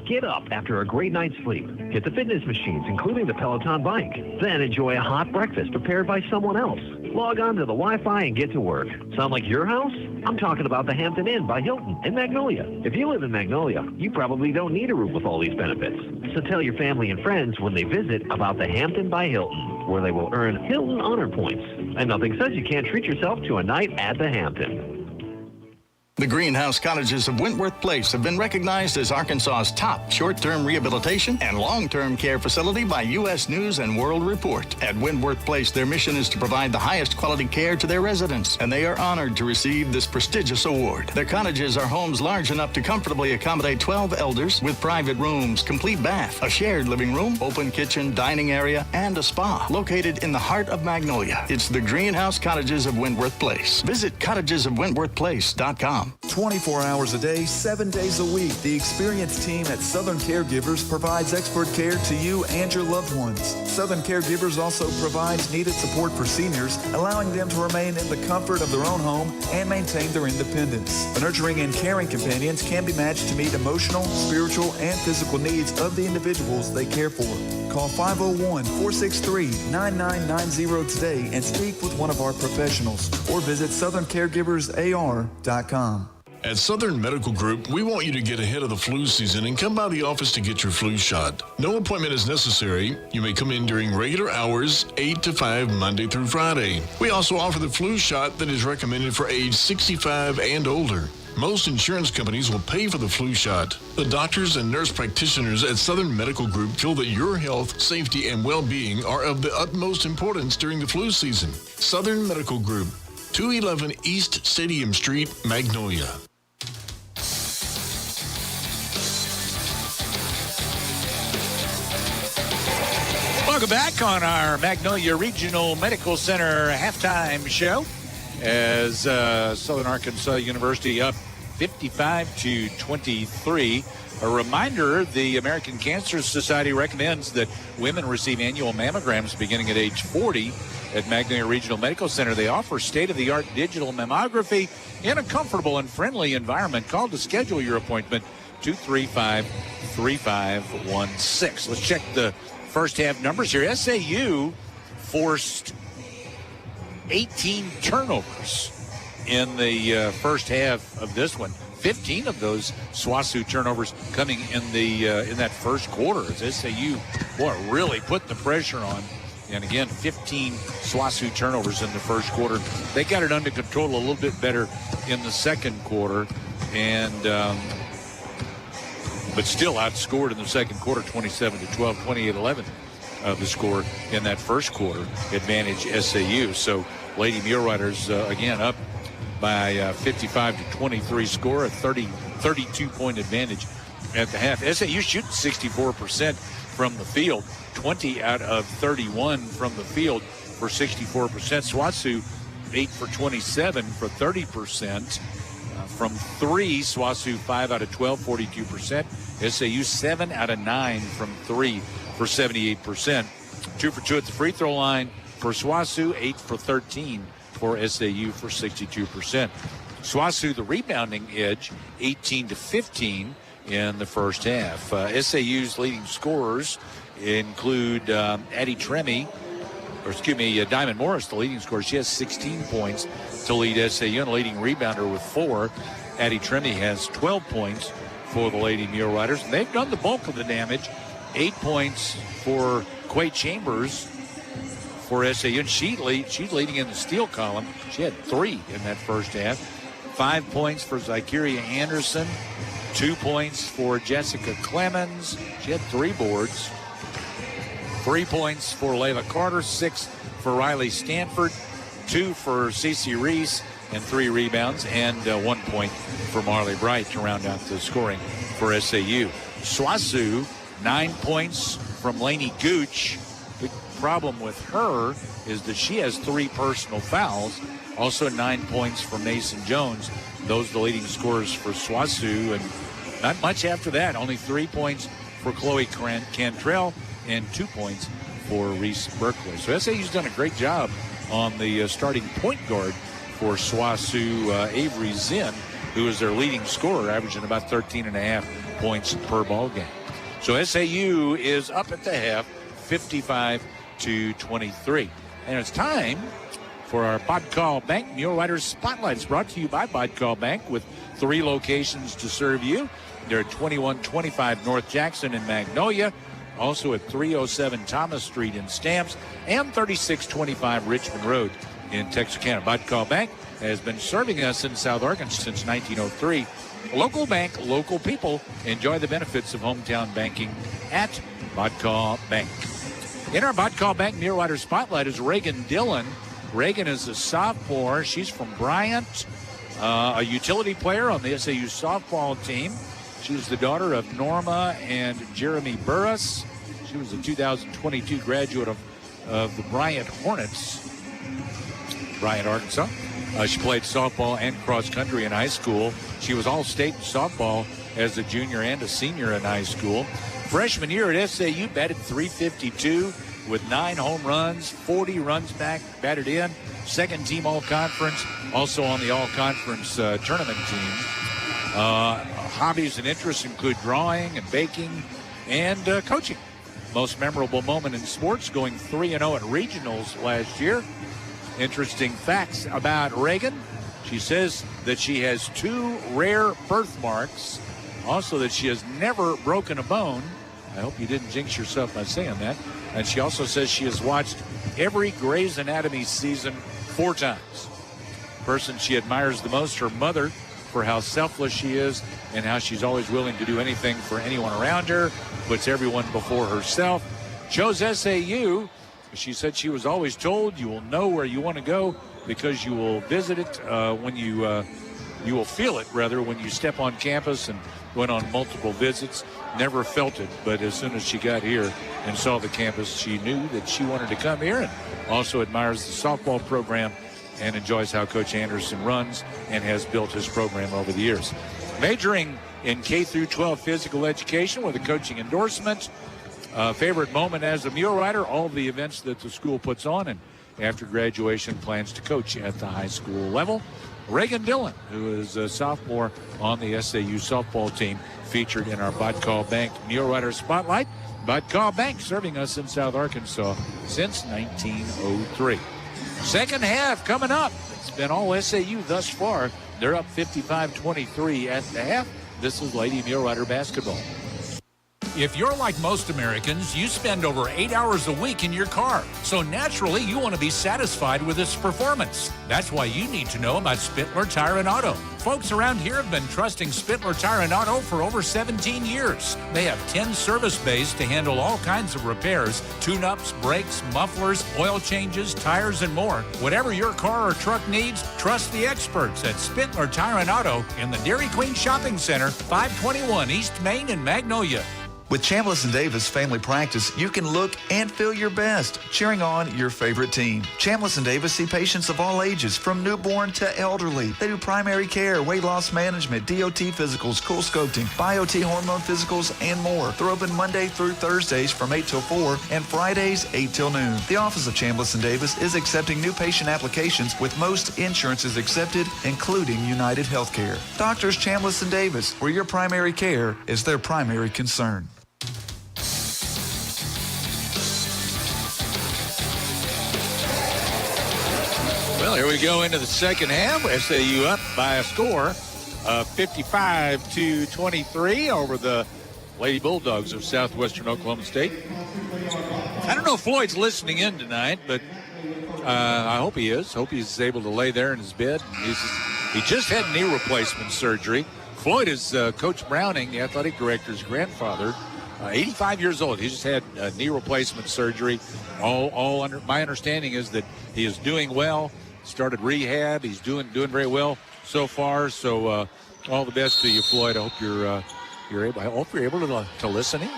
Get up after a great night's sleep. Hit the fitness machines, including the Peloton bike. Then enjoy a hot breakfast prepared by someone else. Log on to the Wi-Fi and get to work. Sound like your house? I'm talking about the Hampton Inn by Hilton in Magnolia. If you live in Magnolia, you probably don't need a room with all these benefits. So tell your family and friends when they visit about the Hampton by Hilton, where they will earn Hilton honor points. And nothing says you can't treat yourself to a night at the Hampton. The Greenhouse Cottages of Wentworth Place have been recognized as Arkansas's top short-term rehabilitation and long-term care facility by U.S. News and World Report. At Wentworth Place, their mission is to provide the highest quality care to their residents, and they are honored to receive this prestigious award. Their cottages are homes large enough to comfortably accommodate 12 elders with private rooms, complete bath, a shared living room, open kitchen, dining area, and a spa located in the heart of Magnolia. It's the Greenhouse Cottages of Wentworth Place. Visit cottagesofwentworthplace.com. 24 hours a day, 7 days a week, the experienced team at Southern Caregivers provides expert care to you and your loved ones. Southern Caregivers also provides needed support for seniors, allowing them to remain in the comfort of their own home and maintain their independence. The nurturing and caring companions can be matched to meet emotional, spiritual, and physical needs of the individuals they care for. Call 501-463-9990 today and speak with one of our professionals, or visit southerncaregiversar.com. At Southern Medical Group, we want you to get ahead of the flu season and come by the office to get your flu shot. No appointment is necessary. You may come in during regular hours, 8 to 5, Monday through Friday. We also offer the flu shot that is recommended for age 65 and older. Most insurance companies will pay for the flu shot. The doctors and nurse practitioners at Southern Medical Group feel that your health, safety, and well-being are of the utmost importance during the flu season. Southern Medical Group, 211 East Stadium Street, Magnolia. Welcome back on our Magnolia Regional Medical Center halftime show, as Southern Arkansas University up 55-23. A reminder, the American Cancer Society recommends that women receive annual mammograms beginning at age 40. At Magnolia Regional Medical Center, they offer state-of-the-art digital mammography in a comfortable and friendly environment. Call to schedule your appointment, 235-3516. Let's check the first half numbers here. SAU forced 18 turnovers in the first half of this one. 15 of those SWASU turnovers coming in that first quarter, as SAU, really put the pressure on. And again, 15 SWASU turnovers in the first quarter. They got it under control a little bit better in the second quarter, and but still outscored in the second quarter, 27-12, 28-11 the score in that first quarter, advantage SAU. So Lady Mule Riders again up by 55-23 score, a 32-point advantage at the half. SAU shooting 64% from the field, 20 out of 31 from the field for 64%. SWASU 8 for 27 for 30%. From three, SWASU 5 out of 12, 42%. SAU 7 out of 9 from three for 78%. 2 for 2 at the free throw line for SWASU, 8 for 13 for SAU for 62%. SWASU, the rebounding edge, 18-15 in the first half. SAU's leading scorers include Diamond Morris, the leading scorer. She has 16 points to lead SAU, and a leading rebounder with 4. Addie Tremy has 12 points for the Lady Mule Riders, and they've done the bulk of the damage. 8 points for Quay Chambers for SAU, and she's leading in the steal column. She had 3 in that first half. 5 points for Zykeria Anderson, 2 points for Jessica Clemens. She had 3 boards. 3 points for Layla Carter, 6 for Riley Stanford, 2 for Cece Reese, and 3 rebounds, and 1 point for Marley Bright to round out the scoring for SAU. SWOSU. 9 points from Lainey Gooch. Big problem with her is that she has 3 personal fouls. Also 9 points from Mason Jones. Those are the leading scorers for SWOSU. And not much after that. Only 3 points for Chloe Cantrell and 2 points for Reese Berkeley. So SAU's done a great job on the starting point guard for SWOSU, Avery Zinn, who is their leading scorer, averaging about 13.5 points per ball game. So SAU is up at the half, 55-23. And it's time for our Bodcall Bank Mule Riders Spotlight. It's brought to you by Bodcall Bank with 3 locations to serve you. They're at 2125 North Jackson in Magnolia, also at 307 Thomas Street in Stamps, and 3625 Richmond Road in Texarkana. Bodcall Bank has been serving us in South Arkansas since 1903. Local bank, local people. Enjoy the benefits of hometown banking at Bodcall Bank. In our Bodcall Bank Mule Rider Spotlight is Reagan Dillon. Reagan is a sophomore. She's from Bryant, a utility player on the SAU softball team. She's the daughter of Norma and Jeremy Burris. She was a 2022 graduate of the Bryant Hornets, Bryant, Arkansas. She played softball and cross country in high school. She was all-state in softball as a junior and a senior in high school. Freshman year at SAU, batted .352 with 9 home runs, 40 runs batted in. Second team all-conference, also on the all-conference tournament team. Hobbies and interests include drawing and baking and coaching. Most memorable moment in sports, going 3-0 at regionals last year. Interesting facts about Reagan. She says that she has 2 rare birthmarks. Also that she has never broken a bone. I hope you didn't jinx yourself by saying that. And she also says she has watched every Grey's Anatomy season 4 times. Person she admires the most, her mother, for how selfless she is and how she's always willing to do anything for anyone around her, puts everyone before herself. Chose SAU. She said she was always told you will know where you want to go because you will visit it when you will feel it, rather, when you step on campus, and went on multiple visits. Never felt it, but as soon as she got here and saw the campus, she knew that she wanted to come here, and also admires the softball program and enjoys how Coach Anderson runs and has built his program over the years. Majoring in K-12 physical education with a coaching endorsement. Favorite moment as a mule rider, all the events that the school puts on, and after graduation plans to coach at the high school level. Reagan Dillon, who is a sophomore on the SAU softball team, featured in our Bodcall Bank Mule Rider Spotlight. Bodcall Bank serving us in South Arkansas since 1903. Second half coming up. It's been all SAU thus far. They're up 55-23 at the half. This is Lady Mule Rider basketball. If you're like most Americans, you spend over 8 hours a week in your car. So naturally, you want to be satisfied with its performance. That's why you need to know about Spittler Tire and Auto. Folks around here have been trusting Spittler Tire and Auto for over 17 years. They have 10 service bays to handle all kinds of repairs, tune-ups, brakes, mufflers, oil changes, tires, and more. Whatever your car or truck needs, trust the experts at Spittler Tire and Auto in the Dairy Queen Shopping Center, 521 East Main in Magnolia. With Chambliss & Davis Family Practice, you can look and feel your best, cheering on your favorite team. Chambliss & Davis see patients of all ages, from newborn to elderly. They do primary care, weight loss management, DOT physicals, cool scoping, BioT hormone physicals, and more. They're open Monday through Thursdays from 8 till 4 and Fridays 8 till noon. The office of Chambliss & Davis is accepting new patient applications with most insurances accepted, including United Healthcare. Doctors Chambliss & Davis, where your primary care is their primary concern. Well, here we go into the second half. SAU up by a score of 55-23 over the Lady Bulldogs of Southwestern Oklahoma State. I don't know if Floyd's listening in tonight, but I hope he is. Hope he's able to lay there in his bed. He just had knee replacement surgery. Floyd is Coach Browning, the athletic director's grandfather, 85 years old. He just had knee replacement surgery. All under my understanding is that he is doing well. Started rehab. He's doing very well so far. So all the best to you, Floyd. I hope you're I hope you're able to listen in.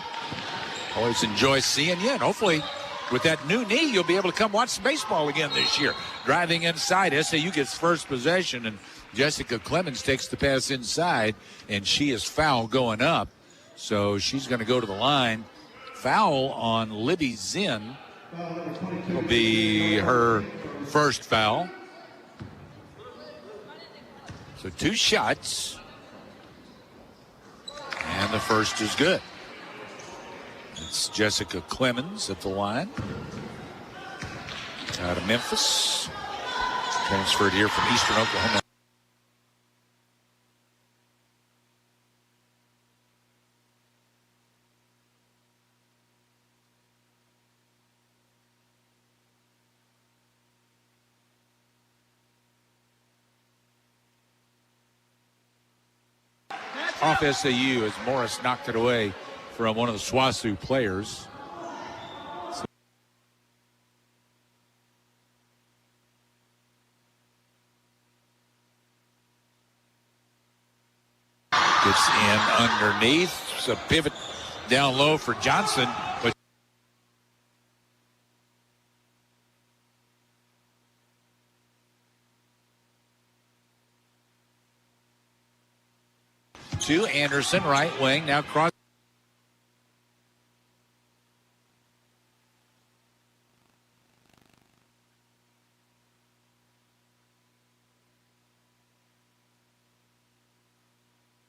Always enjoy seeing you, and hopefully with that new knee, you'll be able to come watch some baseball again this year. Driving inside, SAU gets first possession, and Jessica Clemens takes the pass inside, and she is foul going up. So she's going to go to the line. Foul on Libby Zinn. It'll be her first foul. So 2 shots. And the first is good. It's Jessica Clemens at the line. Out of Memphis. Transferred here from Eastern Oklahoma. Off SAU as Morris knocked it away from one of the SWASU players. Gets in underneath. It's a pivot down low for Johnson. But to Anderson, right wing. Now cross.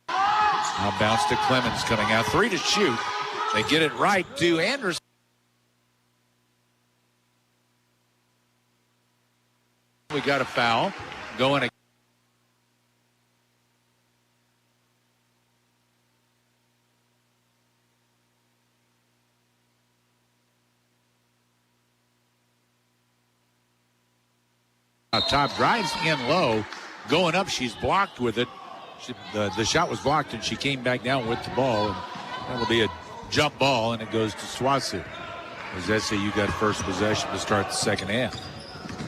Now bounce to Clemens coming out. 3 to shoot. They get it right to Anderson. We got a foul going. Top drives in low. Going up, she's blocked with it. The shot was blocked, and she came back down with the ball. And that'll be a jump ball, and it goes to SWASU. As SAU got first possession to start the second half.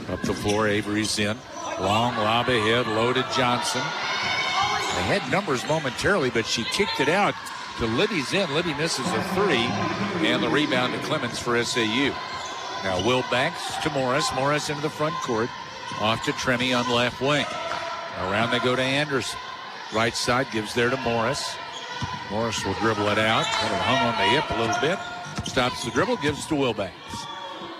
Up the floor, Avery's in. Long lob ahead, loaded Johnson. They had numbers momentarily, but she kicked it out to Libby Zinn. Libby misses a 3, and the rebound to Clemens for SAU. Now Will Banks to Morris. Morris into the front court. Off to Tremmy on left wing. Around they go to Anderson. Right side gives there to Morris. Morris will dribble it out. Got it hung on the hip a little bit. Stops the dribble, gives to Wilbanks.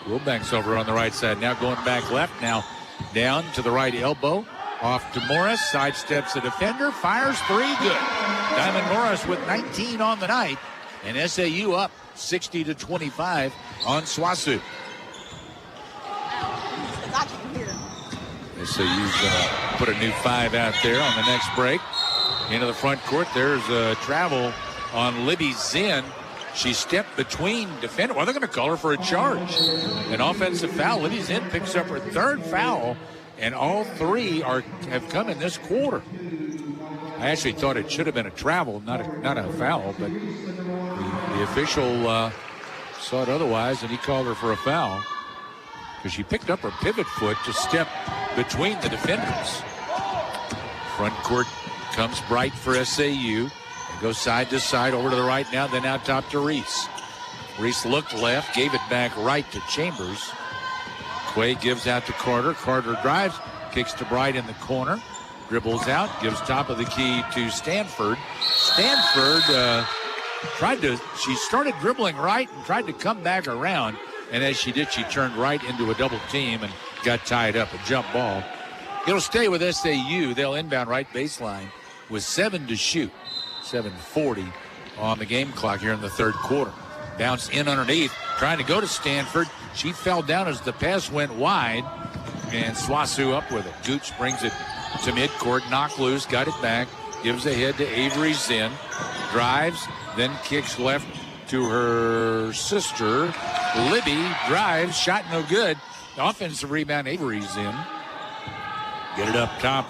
Wilbanks over on the right side. Now going back left. Now down to the right elbow. Off to Morris. Sidesteps the defender. Fires 3. Good. Diamond Morris with 19 on the night. And SAU up 60-25 on SWASU. SAU's going to put a new 5 out there on the next break. Into the front court. There's a travel on Libby Zinn. She stepped between defenders. Well, they're going to call her for a charge. An offensive foul. Libby Zinn picks up her 3rd foul, and all 3 have come in this quarter. I actually thought it should have been a travel, not a foul, but the official saw it otherwise, and he called her for a foul because she picked up her pivot foot to step between the defenders. Front court comes Bright for SAU. They go side to side over to the right now, then out top to Reese. Reese looked left, gave it back right to Chambers. Quay gives out to Carter. Carter drives, kicks to Bright in the corner. Dribbles out, gives top of the key to Stanford. Stanford she started dribbling right and tried to come back around. And as she did, she turned right into a double team and got tied up. A jump ball. It'll stay with SAU. They'll inbound right baseline with 7 to shoot. 7:40 on the game clock here in the 3rd quarter. Bounce in underneath, trying to go to Stanford. She fell down as the pass went wide, and SWASU up with it. Gooch brings it to midcourt, knock loose, got it back, gives ahead to Avery Zinn, drives, then kicks left to her sister. Libby drives, shot no good. Offensive rebound, Avery Zinn. Get it up top,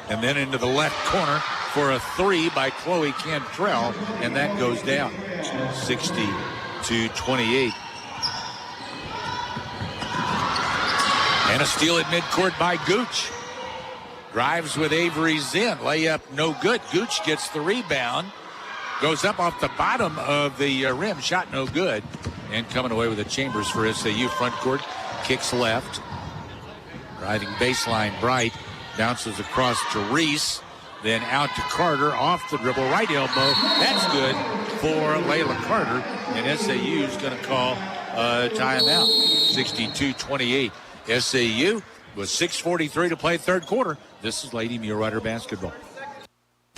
and then into the left corner for a 3 by Chloe Cantrell, and that goes down 60-28. And a steal at midcourt by Gooch. Drives with Avery Zinn. Layup no good. Gooch gets the rebound. Goes up off the bottom of the rim. Shot no good. And coming away with the Chambers for SAU. Front court. Kicks left. Driving baseline, Bright. Bounces across to Reese. Then out to Carter. Off the dribble. Right elbow. That's good for Layla Carter. And SAU's going to call a timeout. 62-28. SAU with 6:43 to play third quarter. This is Lady Mule Rider basketball.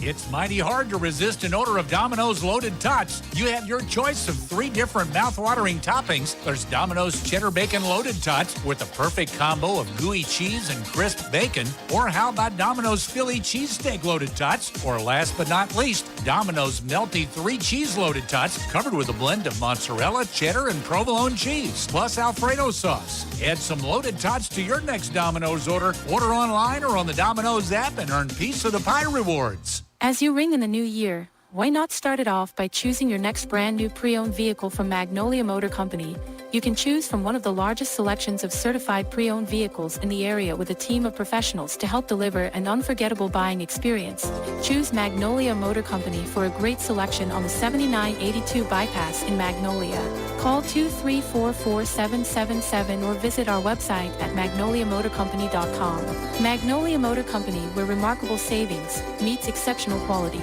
It's mighty hard to resist an odor of Domino's Loaded Tots. You have your choice of 3 different mouth-watering toppings. There's Domino's Cheddar Bacon Loaded Tots with the perfect combo of gooey cheese and crisp bacon. Or how about Domino's Philly Cheesesteak Loaded Tots? Or last but not least, Domino's Melty 3 Cheese Loaded Tots covered with a blend of mozzarella, cheddar, and provolone cheese, plus Alfredo sauce. Add some Loaded Tots to your next Domino's order. Order online or on the Domino's app and earn Piece of the Pie rewards. As you ring in the new year, why not start it off by choosing your next brand new pre-owned vehicle from Magnolia Motor Company? You can choose from one of the largest selections of certified pre-owned vehicles in the area with a team of professionals to help deliver an unforgettable buying experience. Choose Magnolia Motor Company for a great selection on the 7982 bypass in Magnolia. Call 2344777 or visit our website at magnoliamotorcompany.com. Magnolia Motor Company, where remarkable savings meets exceptional quality.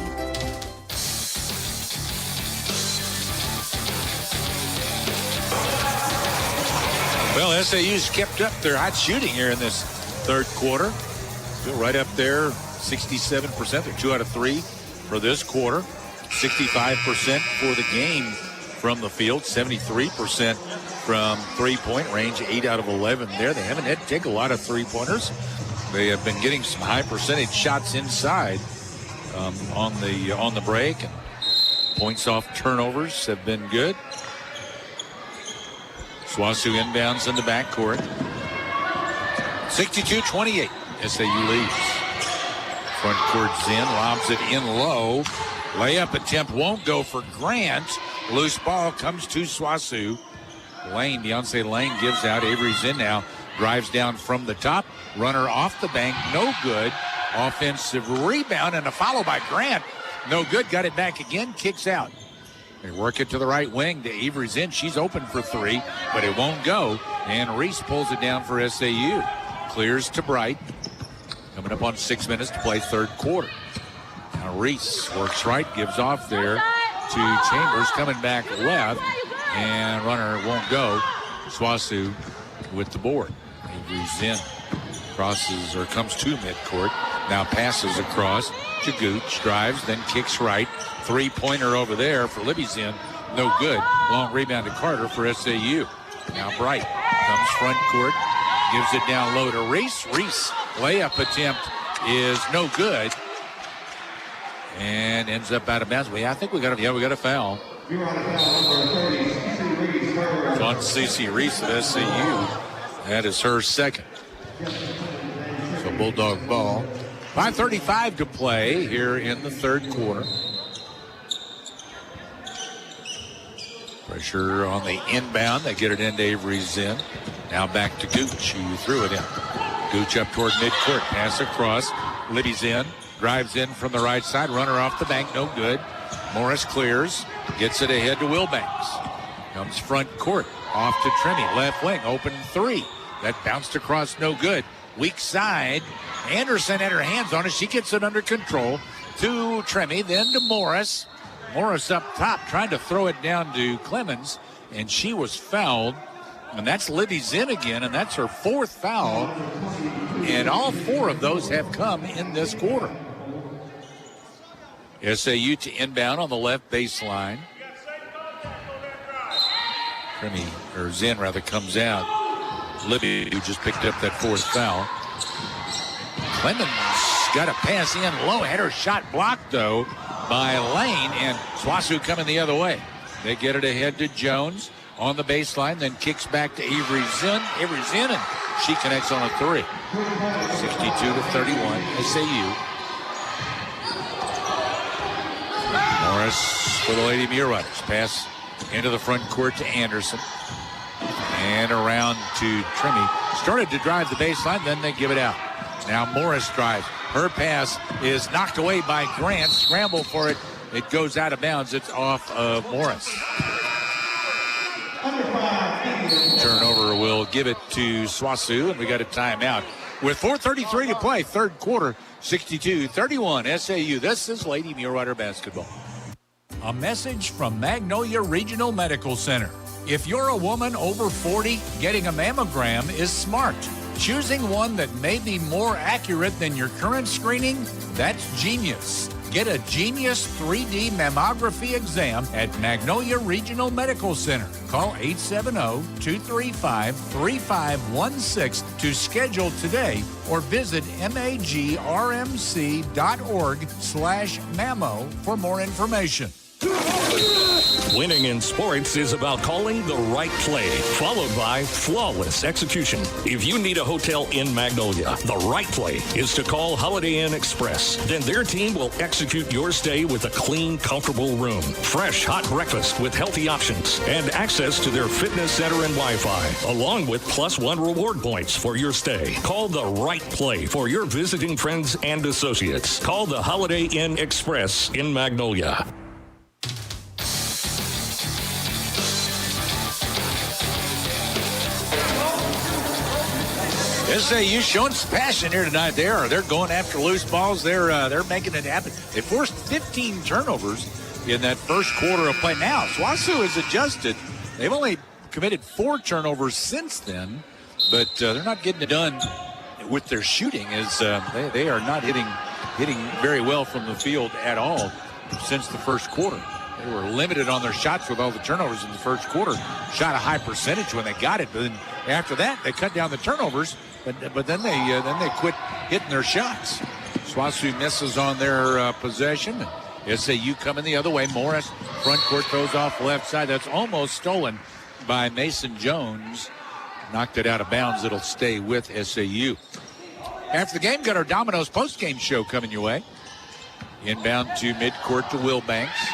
Well, SAU's kept up their hot shooting here in this third quarter. Still right up there, 67%. They're 2 out of 3 for this quarter. 65% for the game from the field. 73% from three-point range. 8 out of 11 there. They haven't had to take a lot of three-pointers. They have been getting some high percentage shots inside on the break. And points off turnovers have been good. SWOSU inbounds in the backcourt. 62-28. SAU leads. Front court Zen lobs it in low. Layup attempt won't go for Grant. Loose ball comes to SWOSU. Beyonce Lane gives out. Avery Zen now drives down from the top. Runner off the bank. No good. Offensive rebound and a follow by Grant. No good. Got it back again. Kicks out. They work it to the right wing to Avery Zen. She's open for 3, but it won't go. And Reese pulls it down for SAU. Clears to Bright. Coming up on 6 minutes to play third quarter. Now Reese works right, gives off there to Chambers. Coming back left, and runner won't go. SWOSU with the board. Avery Zen crosses or comes to midcourt. Now passes across to Gooch. Drives, then kicks right. Three-pointer over there for Libby Zen. No good. Long rebound to Carter for SAU. Now Bright comes front court. Gives it down low to Reese. Reese layup attempt is no good. And ends up out of bounds. I think we got a foul. It's on CeCe Reese at SAU. That is her second. So Bulldog ball. 5:35 to play here in the third quarter. Pressure on the inbound. They get it into Avery Zen. Now back to Gooch, who threw it in. Gooch up toward midcourt. Pass across. Libby Zen drives in from the right side. Runner off the bank. No good. Morris clears. Gets it ahead to Wilbanks. Comes front court. Off to Tremmy. Left wing. Open 3. That bounced across. No good. Weak side. Anderson had her hands on it. She gets it under control. To Tremmy. Then to Morris. Morris up top trying to throw it down to Clemens, and she was fouled. And that's Libby Zen again, and that's her 4th foul. And all 4 of those have come in this quarter. SAU to inbound on the left baseline. Zen comes out. Libby, who just picked up that 4th foul. Clemens got a pass in low, had her shot blocked though by Lane, and SWOSU coming the other way. They get it ahead to Jones on the baseline, then kicks back to Avery Zen. Avery Zen, and she connects on a 3. 62-31, SAU. Morris for the Lady Mule Riders. Pass into the front court to Anderson. And around to Tremmy. Started to drive the baseline, then they give it out. Now Morris drives. Her pass is knocked away by Grant. Scramble for it It goes out of bounds. It's off of Morris. Turnover will give it to Swasu, and we got a timeout. With 4:33 to play, third quarter, 62-31 SAU. This is Lady Mule Rider basketball. A message from Magnolia Regional Medical Center. If you're a woman over 40, getting a mammogram is smart. Choosing one that may be more accurate than your current screening, that's genius. Get a Genius 3D mammography exam at Magnolia Regional Medical Center. Call 870-235-3516 to schedule today or visit magrmc.org/mammo for more information. Winning in sports is about calling the right play, followed by flawless execution. If you need a hotel in Magnolia, the right play is to call Holiday Inn Express. Then their team will execute your stay with a clean, comfortable room, fresh, hot breakfast with healthy options, and access to their fitness center and Wi-Fi, along with +1 reward points for your stay. Call the right play for your visiting friends and associates. Call the Holiday Inn Express in Magnolia. SAU showing some passion here tonight. They're going after loose balls. They're making it happen. They forced 15 turnovers in that first quarter of play. Now, Swasu has adjusted. They've only committed 4 turnovers since then, but they're not getting it done with their shooting as they are not hitting very well from the field at all since the first quarter. They were limited on their shots with all the turnovers in the first quarter. Shot a high percentage when they got it, but then after that they cut down the turnovers. But then they quit hitting their shots. Swasu misses on their possession. SAU coming the other way. Morris front court throws off left side. That's almost stolen by Mason Jones. Knocked it out of bounds. It'll stay with SAU. After the game, got our Domino's post-game show coming your way. Inbound to midcourt to Wilbanks.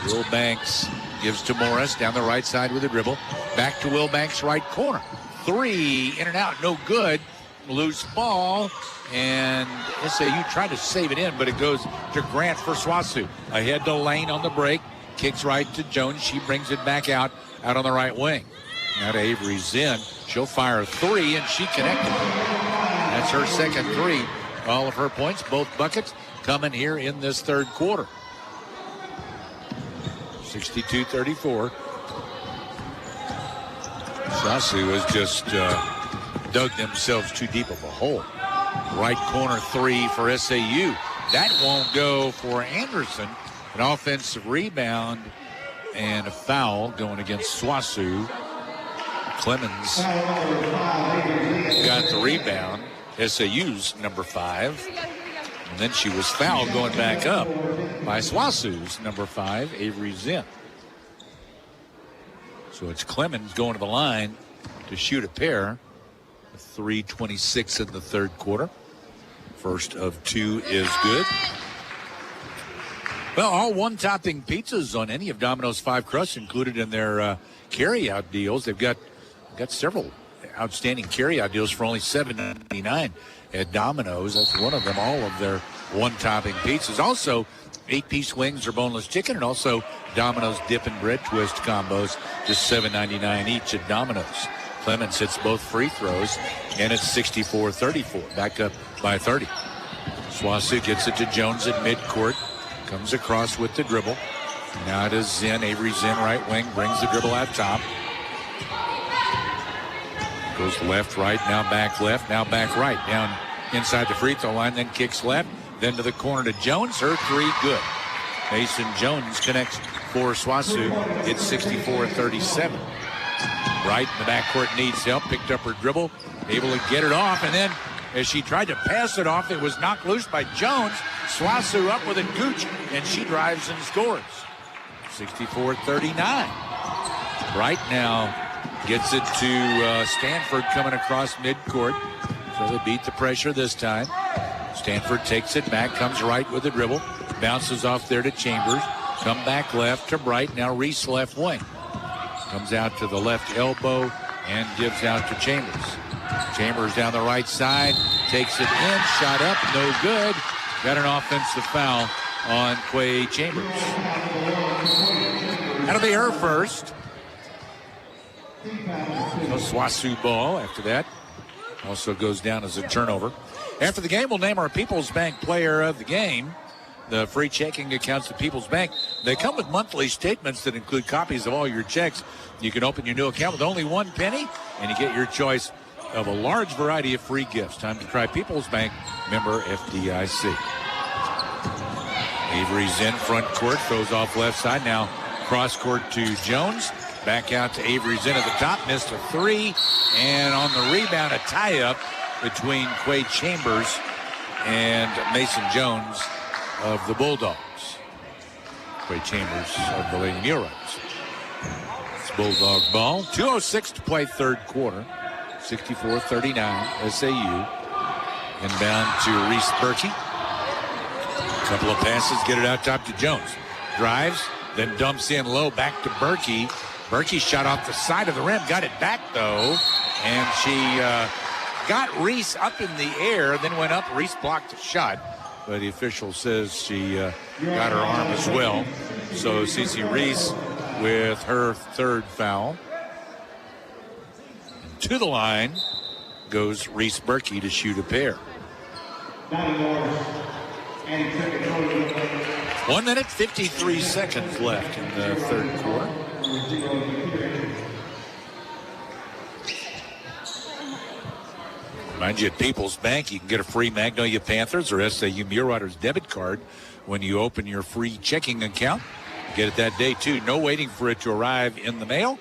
Wilbanks gives to Morris down the right side with a dribble. Back to Wilbanks right corner. 3 in and out, no good. Loose ball, and SAU tried to save it in, but it goes to Grant for Swasu. Ahead to Lane on the break. Kicks right to Jones. She brings it back out on the right wing. Now to Avery Zinn. She'll fire a 3, and she connected. That's her second 3. All of her points, both buckets, coming here in this third quarter. 62-34. Swasu has just dug themselves too deep of a hole. Right corner 3 for SAU. That won't go for Anderson. An offensive rebound and a foul going against Swasu. Clemens got the rebound. SAU's number 5. And then she was fouled going back up by Swasu's number 5, Avery Zinn. So it's Clemens going to the line to shoot a pair. 3:26 in the third quarter. First of 2 is good. Well, all one-topping pizzas on any of Domino's 5 crusts included in their carry-out deals. They've got several outstanding carry-out deals for only $7.99 at Domino's. That's one of them, all of their one-topping pizzas. Also, 8-piece wings or boneless chicken, and also Domino's dip and bread twist combos, just $7.99 each at Domino's. Clemens hits both free throws, and it's 64-34, back up by 30. Swasu gets it to Jones at midcourt, comes across with the dribble. Now it is Zinn, Avery Zinn, right wing, brings the dribble out top. Goes left, right, now back left, now back right, down inside the free throw line, then kicks left, then to the corner to Jones. Her 3 good. Mason Jones connects for Swasu. It's 64-37. Right in the backcourt needs help. Picked up her dribble, able to get it off, and then as she tried to pass it off, it was knocked loose by Jones. Swasu up with a gooch, and she drives and scores. 64-39. Right now gets it to Stanford coming across midcourt. So they beat the pressure this time. Stanford takes it back, comes right with the dribble, bounces off there to Chambers, come back left to Bright, now Reese left wing. Comes out to the left elbow and gives out to Chambers. Chambers down the right side, takes it in, shot up, no good. Got an offensive foul on Quay Chambers. That'll be her first. So SWOSU ball after that. Also goes down as a turnover. After the game, we'll name our People's Bank player of the game. The free checking accounts at People's Bank, they come with monthly statements that include copies of all your checks. You can open your new account with only 1 penny, and you get your choice of a large variety of free gifts. Time to try People's Bank, member FDIC. Avery's in front court, throws off left side. Now cross court to Jones. Back out to Avery's in at the top, missed a three. And on the rebound, a tie-up between Quay Chambers and Mason Jones of the Bulldogs. Quay Chambers of the Lady Mule Riders. It's Bulldog ball. 2:06 to play third quarter. 64-39 SAU. Inbound to Reese Berkey. Couple of passes, get it out top to Jones. Drives, then dumps in low back to Berkey. Berkey shot off the side of the rim, got it back though, and she got Reese up in the air, then went up. Reese blocked the shot, but the official says she got her arm as well. So Cece Reese with her third foul. And to the line goes Reese Berkey to shoot a pair. 1 minute, 53 seconds left in the third quarter. Remind you, at People's Bank, you can get a free Magnolia Panthers or SAU Mule Riders debit card when you open your free checking account. Get it that day, too. No waiting for it to arrive in the mail.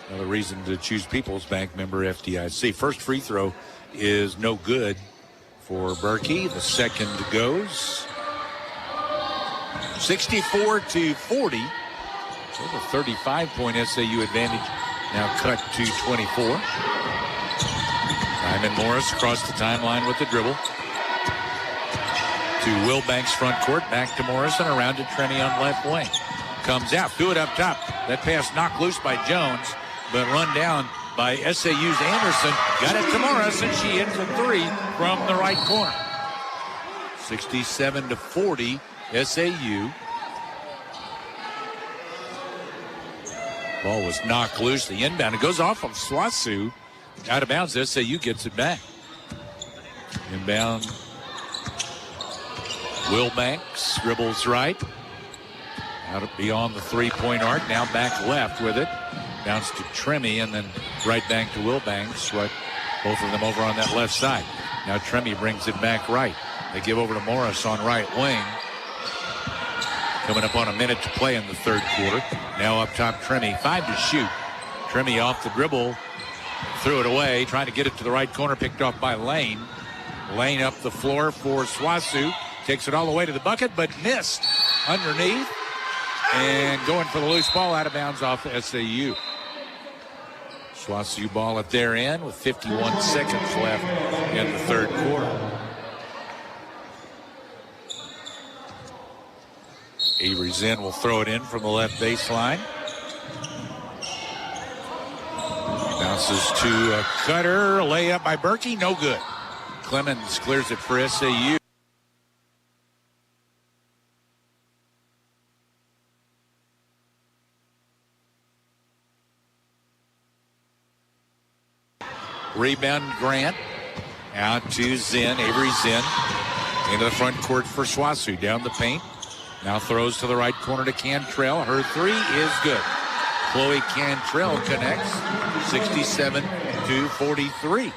Another reason to choose People's Bank, member FDIC. First free throw is no good for Berkey. The second goes. 64-40. So the 35-point SAU advantage now cut to 24. Diamond Morris across the timeline with the dribble. To Wilbanks front court, back to Morris and around to Trenny on left wing. Comes out, threw it up top. That pass knocked loose by Jones, but run down by SAU's Anderson. Got it to Morris, and she hits a three from the right corner. 67-40, SAU. Ball was knocked loose. The inbound. It goes off of SWOSU. Out of bounds. SAU gets it back. Inbound. Wilbanks dribbles right. Out beyond the three-point arc. Now back left with it. Bounce to Tremy and then right back to Wilbanks. Right, both of them over on that left side. Now Tremy brings it back right. They give over to Morris on right wing. Coming up on a minute to play in the third quarter. Now up top, Tremy. 5 to shoot. Tremy off the dribble. Threw it away. Trying to get it to the right corner. Picked off by Lane. Lane up the floor for SWOSU. Takes it all the way to the bucket, but missed underneath. And going for the loose ball out of bounds off the SAU. SWOSU ball at their end with 51 seconds left in the third quarter. Avery Zinn will throw it in from the left baseline. Bounces to Cutter. A layup by Berkey. No good. Clemens clears it for SAU. Rebound Grant. Out to Zinn. Avery Zinn. Into the front court for SWOSU. Down the paint. Now throws to the right corner to Cantrell. Her three is good. Chloe Cantrell connects. 67-43.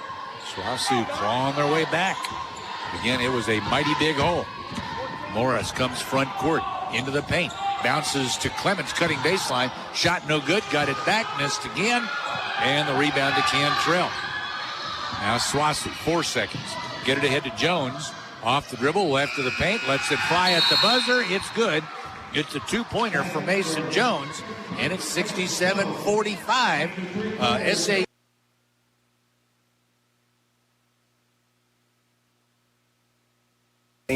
SWOSU clawing their way back. Again, it was a mighty big hole. Morris comes front court into the paint. Bounces to Clemens, cutting baseline. Shot no good. Got it back. Missed again. And the rebound to Cantrell. Now SWOSU, 4 seconds. Get it ahead to Jones. Off the dribble, left of the paint, lets it fly at the buzzer. It's good. It's a two-pointer for Mason Jones, and it's 67-45. SAU.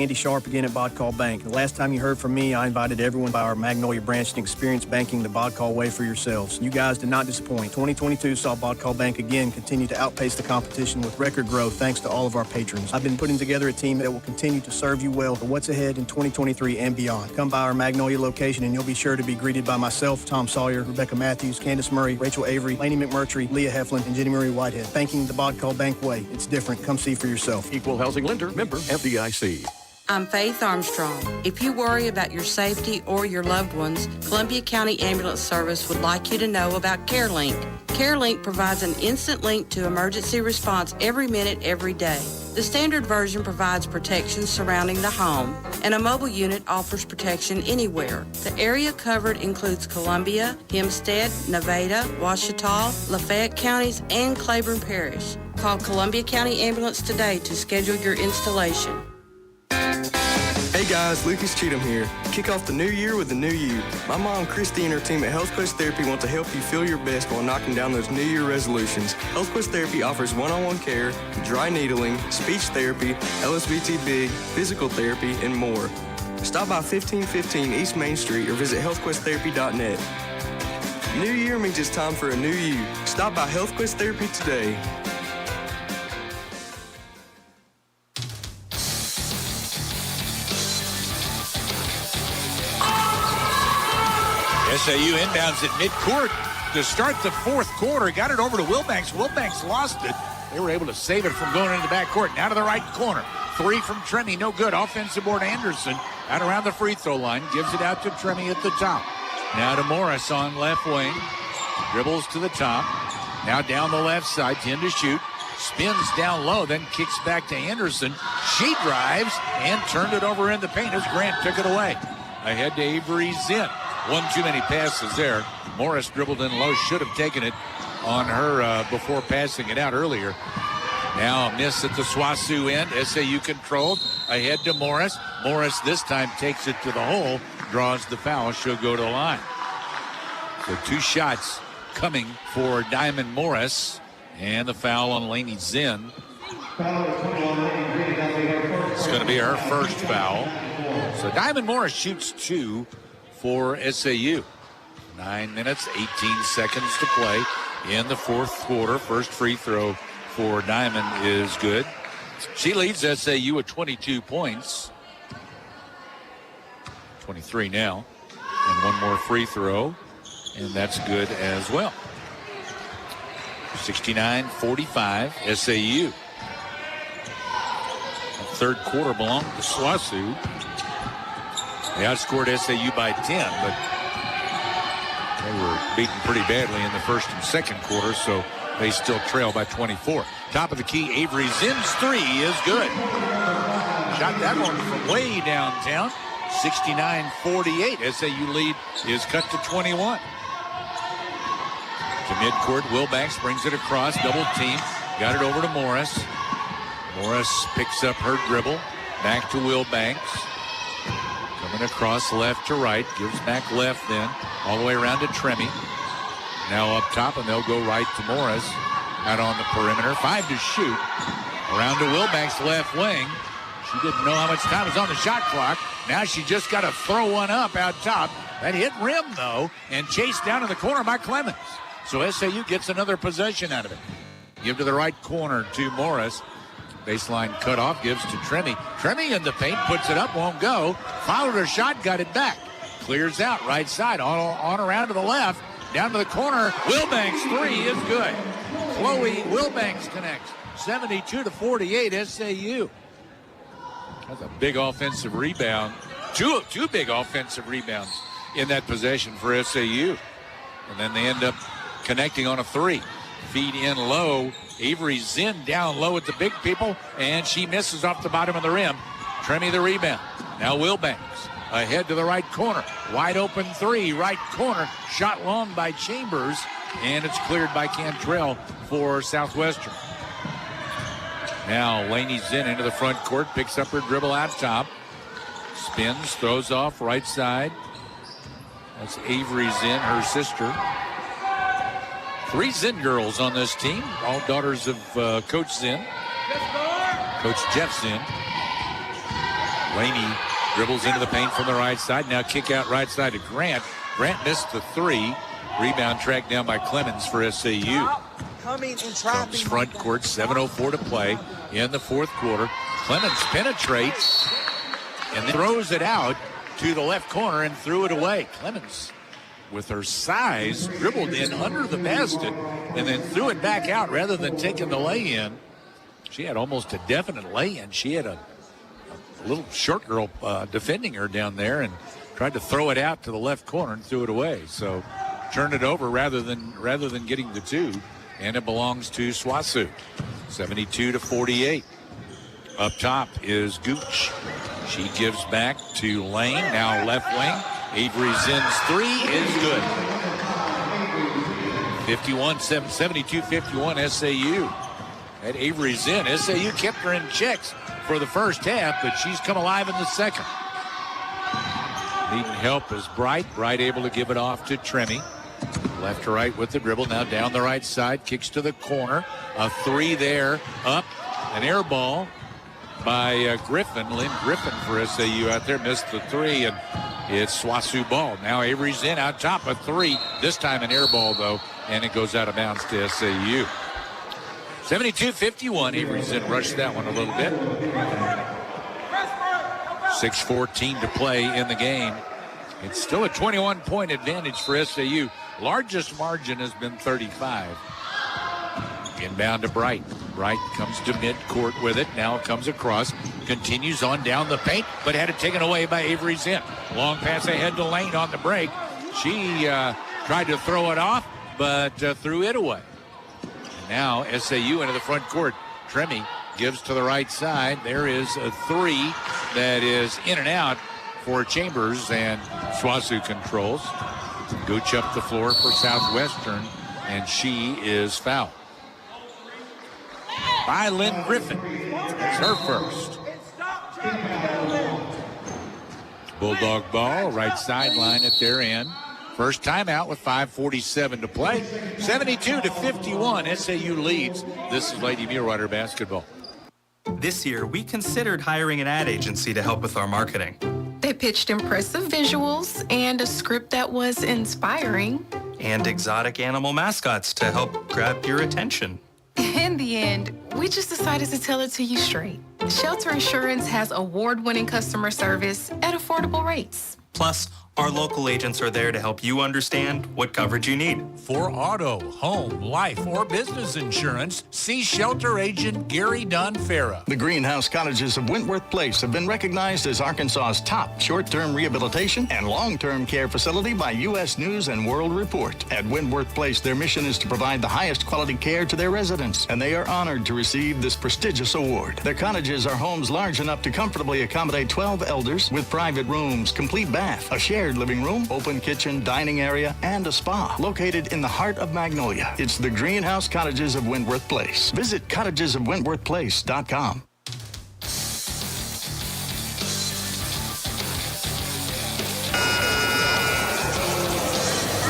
Andy Sharp again at Bodcall Bank. The last time you heard from me, I invited everyone by our Magnolia branch to experience banking the Bodcall way for yourselves. You guys did not disappoint. 2022 saw Bodcall Bank again continue to outpace the competition with record growth thanks to all of our patrons. I've been putting together a team that will continue to serve you well for what's ahead in 2023 and beyond. Come by our Magnolia location and you'll be sure to be greeted by myself, Tom Sawyer, Rebecca Matthews, Candace Murray, Rachel Avery, Laney McMurtry, Leah Heflin, and Jenny Marie Whitehead. Banking the Bodcall Bank way. It's different. Come see for yourself. Equal housing lender, member FDIC. I'm Faith Armstrong. If you worry about your safety or your loved ones, Columbia County Ambulance Service would like you to know about CareLink. CareLink provides an instant link to emergency response every minute, every day. The standard version provides protection surrounding the home, and a mobile unit offers protection anywhere. The area covered includes Columbia, Hempstead, Nevada, Ouachita, Lafayette counties, and Claiborne Parish. Call Columbia County Ambulance today to schedule your installation. Hey guys, Lucas Cheatham here. Kick off the new year with the new you. My mom, Christy, and her team at Health Quest Therapy want to help you feel your best while knocking down those new year resolutions. Health Quest Therapy offers one-on-one care, dry needling, speech therapy, LSVT Big, physical therapy, and more. Stop by 1515 East Main Street or visit healthquesttherapy.net. New year means it's time for a new you. Stop by Health Quest Therapy today. SAU inbounds at midcourt to start the fourth quarter. Got it over to Wilbanks. Wilbanks lost it. They were able to save it from going into the backcourt. Now to the right corner. Three from Tremy. No good. Offensive board Anderson out around the free throw line. Gives it out to Tremy at the top. Now to Morris on left wing. Dribbles to the top. Now down the left side. 10 to shoot. Spins down low. Then kicks back to Anderson. She drives and turned it over in the paint as Grant took it away. Ahead to Avery Zinn. One too many passes there. Morris dribbled in low. Should have taken it on her before passing it out earlier. Now a miss at the SWASU end. SAU controlled. Ahead to Morris. Morris this time takes it to the hole. Draws the foul. She'll go to the line. So two shots coming for Diamond Morris. And the foul on Laney Zinn. It's going to be her first foul. So Diamond Morris shoots two for SAU. 9 minutes, 18 seconds to play in the fourth quarter. First free throw for Diamond is good. She leads SAU with 22 points. 23 now. And one more free throw, and that's good as well. 69-45 SAU. The third quarter belonged to SWASU. They outscored SAU by 10, but they were beaten pretty badly in the first and second quarter, so they still trail by 24. Top of the key, Avery Zinn's three is good. Shot that one from way downtown. 69-48. SAU lead is cut to 21. To midcourt, Wilbanks brings it across, double team. Got it over to Morris. Morris picks up her dribble. Back to Wilbanks. Coming across left to right, gives back left then, all the way around to Tremy. Now up top, and they'll go right to Morris out on the perimeter. 5 to shoot. Around to Wilbanks left wing. She didn't know how much time was on the shot clock. Now she just got to throw one up out top. That hit rim, though, and chased down in the corner by Clemens. So SAU gets another possession out of it. Give to the right corner to Morris. Baseline cutoff, gives to Tremy. Tremy in the paint, puts it up, won't go. Fouled her shot, got it back. Clears out, right side, on around to the left. Down to the corner. Wilbanks' three is good. Chloe Wilbanks connects. 72-48 SAU. That's a big offensive rebound. Two big offensive rebounds in that possession for SAU. And then they end up connecting on a three. Feed in low. Avery Zinn down low at the big people, and she misses off the bottom of the rim. Tremy the rebound. Now Wilbanks ahead to the right corner. Wide open three, right corner. Shot long by Chambers, and it's cleared by Cantrell for Southwestern. Now Laney Zinn into the front court, picks up her dribble out top. Spins, throws off right side. That's Avery Zinn, her sister. 3 Zinn girls on this team, all daughters of Coach Zinn, Coach Jeff Zinn. Laney dribbles into the paint from the right side. Now kick out right side to Grant. Grant missed the three. Rebound tracked down by Clemens for SAU. Comes front court, 7:04 to play in the fourth quarter. Clemens penetrates and then throws it out to the left corner and threw it away. Clemens, with her size, dribbled in under the basket and then threw it back out rather than taking the lay-in. She had almost a definite lay-in. She had a little short girl defending her down there and tried to throw it out to the left corner and threw it away. So turned it over rather than getting the two, and it belongs to SWASU. 72-48. Up top is Gooch. She gives back to Lane. Now left wing. Avery Zinn's three is good. 72-51 SAU. At Avery Zinn, SAU kept her in checks for the first half, but she's come alive in the second. Needing help is Bright. Bright able to give it off to Tremy. Left to right with the dribble. Now down the right side. Kicks to the corner. A three there. Up. An air ball by Griffin. Lynn Griffin for SAU out there. Missed the three, and it's SWASU ball. Now Avery's in out top. A three. This time an air ball, though, and it goes out of bounds to SAU. 72-51. Avery's in rushed that one a little bit. 6:14 to play in the game. It's still a 21-point advantage for SAU. Largest margin has been 35. Inbound to Bright. Bright comes to midcourt with it. Now comes across. Continues on down the paint, but had it taken away by Avery Zinn. Long pass ahead to Lane on the break. She tried to throw it off, but threw it away. And now SAU into the front court. Tremy gives to the right side. There is a three that is in and out for Chambers, and SWASU controls. Gooch up the floor for Southwestern, and she is fouled by Lynn Griffin. It's her first. Bulldog ball, right sideline at their end. First timeout with 5:47 to play. 72-51, SAU leads. This is Lady Mule Rider basketball. This year, we considered hiring an ad agency to help with our marketing. They pitched impressive visuals and a script that was inspiring. And exotic animal mascots to help grab your attention. In the end, we just decided to tell it to you straight. Shelter Insurance has award-winning customer service at affordable rates. Plus, our local agents are there to help you understand what coverage you need. For auto, home, life, or business insurance, see Shelter Agent Gary Dunn-Farah. The Greenhouse Cottages of Wentworth Place have been recognized as Arkansas's top short-term rehabilitation and long-term care facility by U.S. News and World Report. At Wentworth Place, their mission is to provide the highest quality care to their residents, and they are honored to receive this prestigious award. Their cottages are homes large enough to comfortably accommodate 12 elders with private rooms, complete bath, a shared living room, open kitchen, dining area, and a spa located in the heart of Magnolia. It's the Greenhouse Cottages of Wentworth Place. Visit cottagesofwentworthplace.com.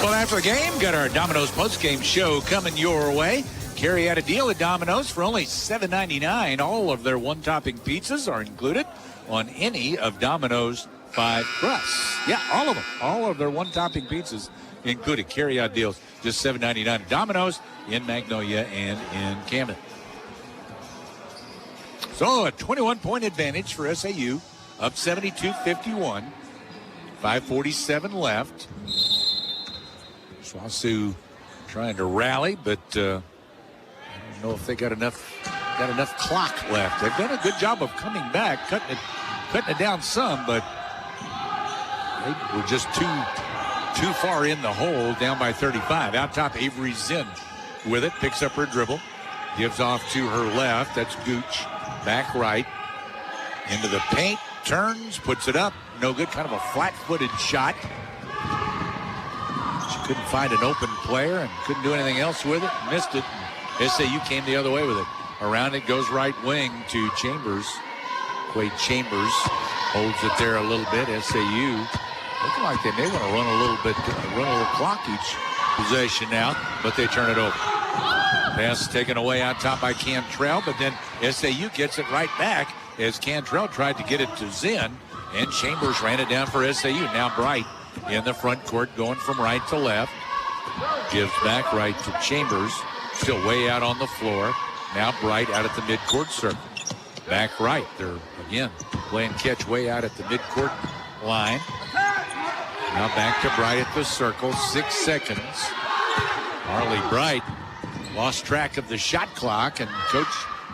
Well, after the game, got our Domino's post-game show coming your way. Carry out a deal at Domino's for only $7.99. All of their one-topping pizzas are included on any of Domino's 5 crusts. Yeah, all of them. All of their one-topping pizzas included. Carry-out deals, just $7.99. Domino's in Magnolia and in Camden. So a 21-point advantage for SAU, up 72-51. 5:47 left. SWASU trying to rally, but I don't know if they got enough clock left. They've done a good job of coming back, cutting it down some, but they were just too far in the hole, down by 35. Out top, Avery Zinn with it, picks up her dribble, gives off to her left. That's Gooch, back right, into the paint, turns, puts it up, no good. Kind of a flat-footed shot. She couldn't find an open player and couldn't do anything else with it. Missed it. SAU came the other way with it. Around it goes right wing to Chambers. Quade Chambers holds it there a little bit. SAU looking like they may want to run a little clock each possession now, but they turn it over. Pass taken away out top by Cantrell, but then SAU gets it right back. as Cantrell tried to get it to Zinn, and Chambers ran it down for SAU. Now Bright in the front court going from right to left. Gives back right to Chambers, still way out on the floor. Now Bright out at the midcourt circle. Back right. They're, again, playing catch way out at the midcourt line. Now back to Bright at the circle. 6 seconds. Marley Bright lost track of the shot clock, and coach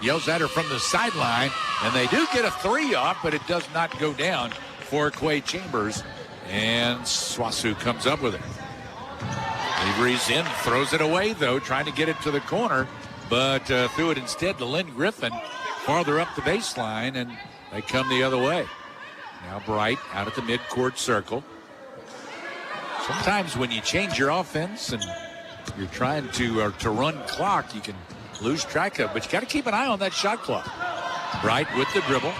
yells at her from the sideline, and they do get a 3 off, but it does not go down for Quay Chambers, and Swasu comes up with it. Avery's in, throws it away, though, trying to get it to the corner, but threw it instead to Lynn Griffin farther up the baseline, and they come the other way. Now Bright out at the midcourt circle. Sometimes when you change your offense and you're trying to run clock, you can lose track of it, but you got to keep an eye on that shot clock. Bright with the dribble.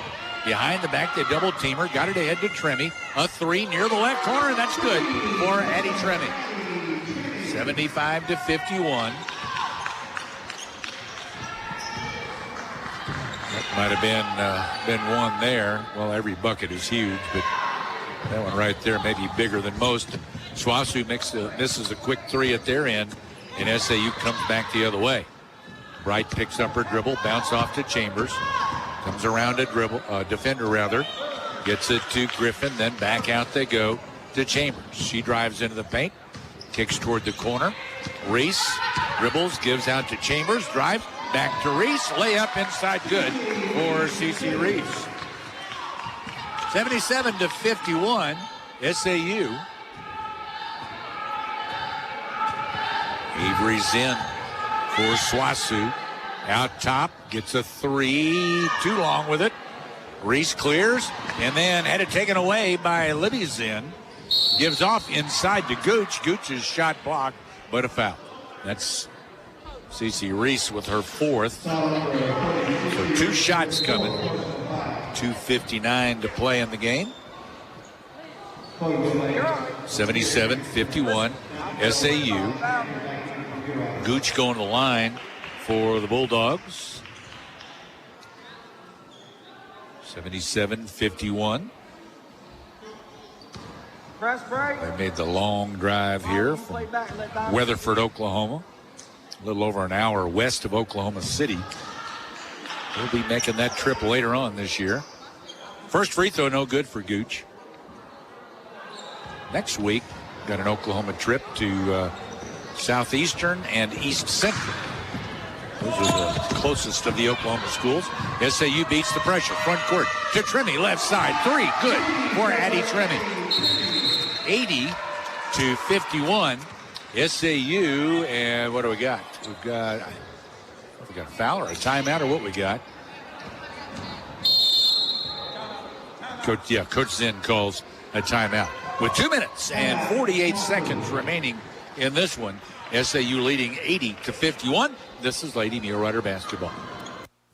Behind the back, they double team her. Got it ahead to Tremy. A 3 near the left corner, and that's good for Addie Tremy. 75-51. That might have been one there. Well, every bucket is huge, but that one right there may be bigger than most. Swasu misses a quick 3 at their end, and SAU comes back the other way. Bright picks up her dribble, bounce off to Chambers, comes around a defender rather, gets it to Griffin, then back out they go to Chambers. She drives into the paint, kicks toward the corner. Reese dribbles, gives out to Chambers, drives, back to Reese, layup inside, good for CeCe Reese. 77-51, SAU. Avery's in for Swasu. Out top, gets a 3, too long with it. Reese clears, and then had it taken away by Libby Zinn. Gives off inside to Gooch. Gooch's shot blocked, but a foul. That's CeCe Reese with her 4th. So 2 shots coming. 2:59 to play in the game. 77-51, SAU. Gooch going to the line for the Bulldogs. 77-51. They made the long drive here from Weatherford, Oklahoma. A little over an hour west of Oklahoma City. We'll be making that trip later on this year. First free throw, no good for Gooch. Next week, got an Oklahoma trip to Southeastern and East Central. Those are the closest of the Oklahoma schools. SAU beats the pressure. Front court to Tremy, left side. 3, good for Addie Tremy. 80-51. SAU, and what do we got? We've got a foul or a timeout or what we got. Coach Zinn calls a timeout. With 2 minutes and 48 seconds remaining in this one, SAU leading 80-51. This is Lady Mule Rider basketball.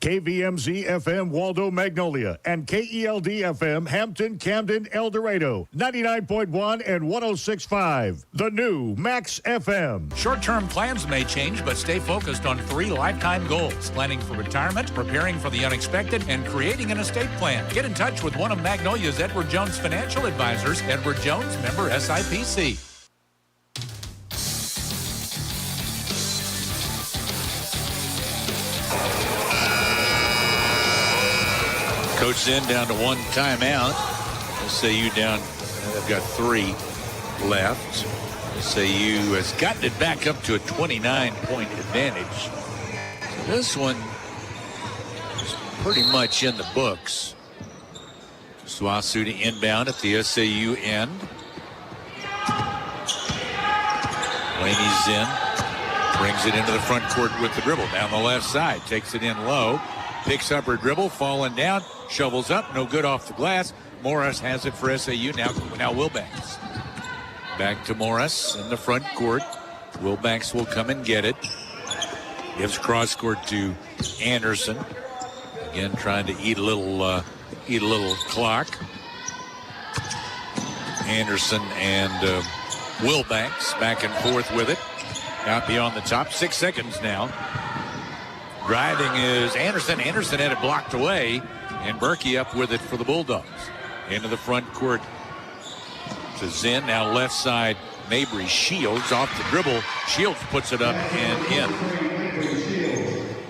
KVMZ FM Waldo Magnolia and KELD FM Hampton, Camden, El Dorado, 99.1 and 106.5. The new Max FM. Short-term plans may change, but stay focused on 3 lifetime goals: planning for retirement, preparing for the unexpected, and creating an estate plan. Get in touch with one of Magnolia's Edward Jones financial advisors. Edward Jones, member SIPC. Coach Zinn down to 1 timeout. SAU down, they've got 3 left. SAU has gotten it back up to a 29-point advantage. So this one is pretty much in the books. Swasu to inbound at the SAU end. Laney Zinn brings it into the front court with the dribble down the left side. Takes it in low. Picks up her dribble, falling down, shovels up, no good off the glass. Morris has it for SAU. Now Wilbanks. Back to Morris in the front court. Wilbanks will come and get it. Gives cross court to Anderson. Again, trying to eat a little clock. Anderson and Wilbanks back and forth with it. Out beyond the top. 6 seconds now. Driving is Anderson. Anderson had it blocked away, And Berkey up with it for the Bulldogs. Into the front court to Zinn. Now left side, Mabry. Shields off the dribble. Shields puts it up and in.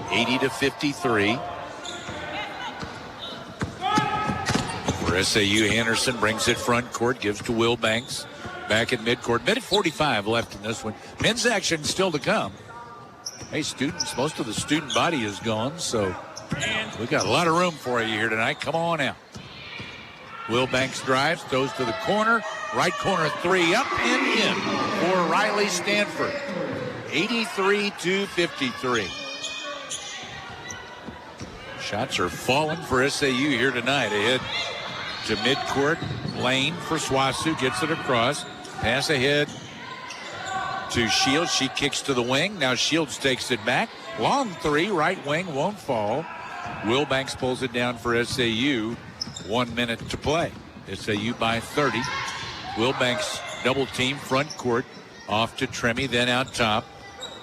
80-53. For SAU, Anderson brings it front court, gives to Will Banks. Back at midcourt. Minute 45 left in this one. Men's action still to come. Hey, students, most of the student body is gone, so we got a lot of room for you here tonight. Come on out. Will Banks drives, goes to the corner. Right corner three, up and in for Riley Stanford. 83-53. Shots are falling for SAU here tonight. Ahead to midcourt. Lane for Swasu, gets it across. Pass ahead to Shields. She kicks to the wing. Now Shields takes it back. Long three, right wing, won't fall. Will Banks pulls it down for SAU. 1 minute to play. SAU by 30. Will Banks double team front court. Off to Tremy, then out top.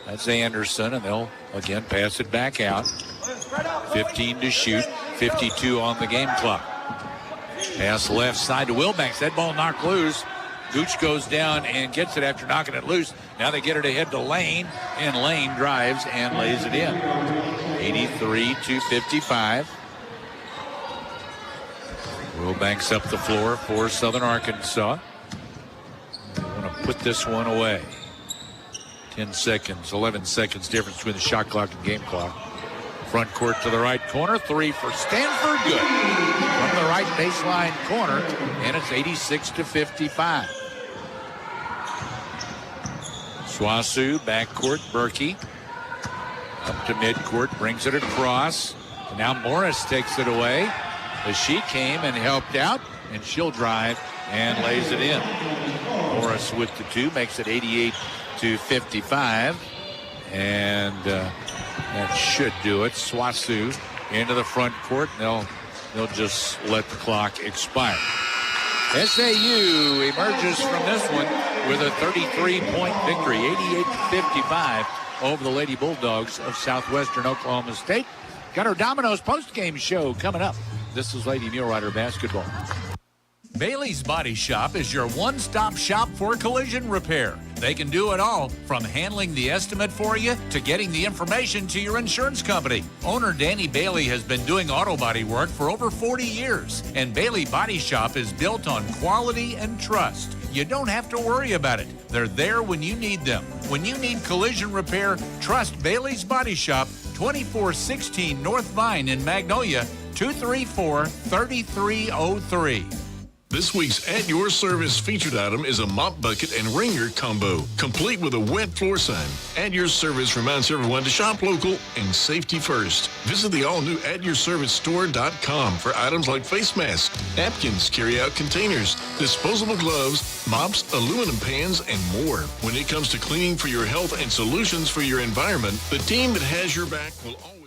That's Anderson, and they'll again pass it back out. 15 to shoot. 52 on the game clock. Pass left side to Will Banks. That ball knocked loose. Gooch goes down and gets it after knocking it loose. Now they get it ahead to Lane, and Lane drives and lays it in. 83-55. Will Banks up the floor for Southern Arkansas. They want to put this one away. 10 seconds, 11 seconds difference between the shot clock and game clock. Front court to the right corner. Three for Stanford. Good. From the right baseline corner. And it's 86-55. Swasu, backcourt. Berkey. Up to midcourt. Brings it across. And now Morris takes it away. As she came and helped out. And she'll drive and lays it in. Morris with the two. Makes it 88-55. And that should do it. Swasu into the front court. They'll just let the clock expire. SAU emerges from this one with a 33-point victory, 88-55 over the Lady Bulldogs of Southwestern Oklahoma State. Got our Domino's postgame show coming up. This is Lady Mule Rider basketball. Bailey's Body Shop is your one-stop shop for collision repair. They can do it all, from handling the estimate for you to getting the information to your insurance company. Owner Danny Bailey has been doing auto body work for over 40 years, and Bailey Body Shop is built on quality and trust. You don't have to worry about it. They're there when you need them. When you need collision repair, trust Bailey's Body Shop, 2416 North Vine in Magnolia, 234-3303. This week's At Your Service featured item is a mop bucket and ringer combo, complete with a wet floor sign. At Your Service reminds everyone to shop local and safety first. Visit the all-new atyourservicestore.com for items like face masks, napkins, carry-out containers, disposable gloves, mops, aluminum pans, and more. When it comes to cleaning for your health and solutions for your environment, the team that has your back will always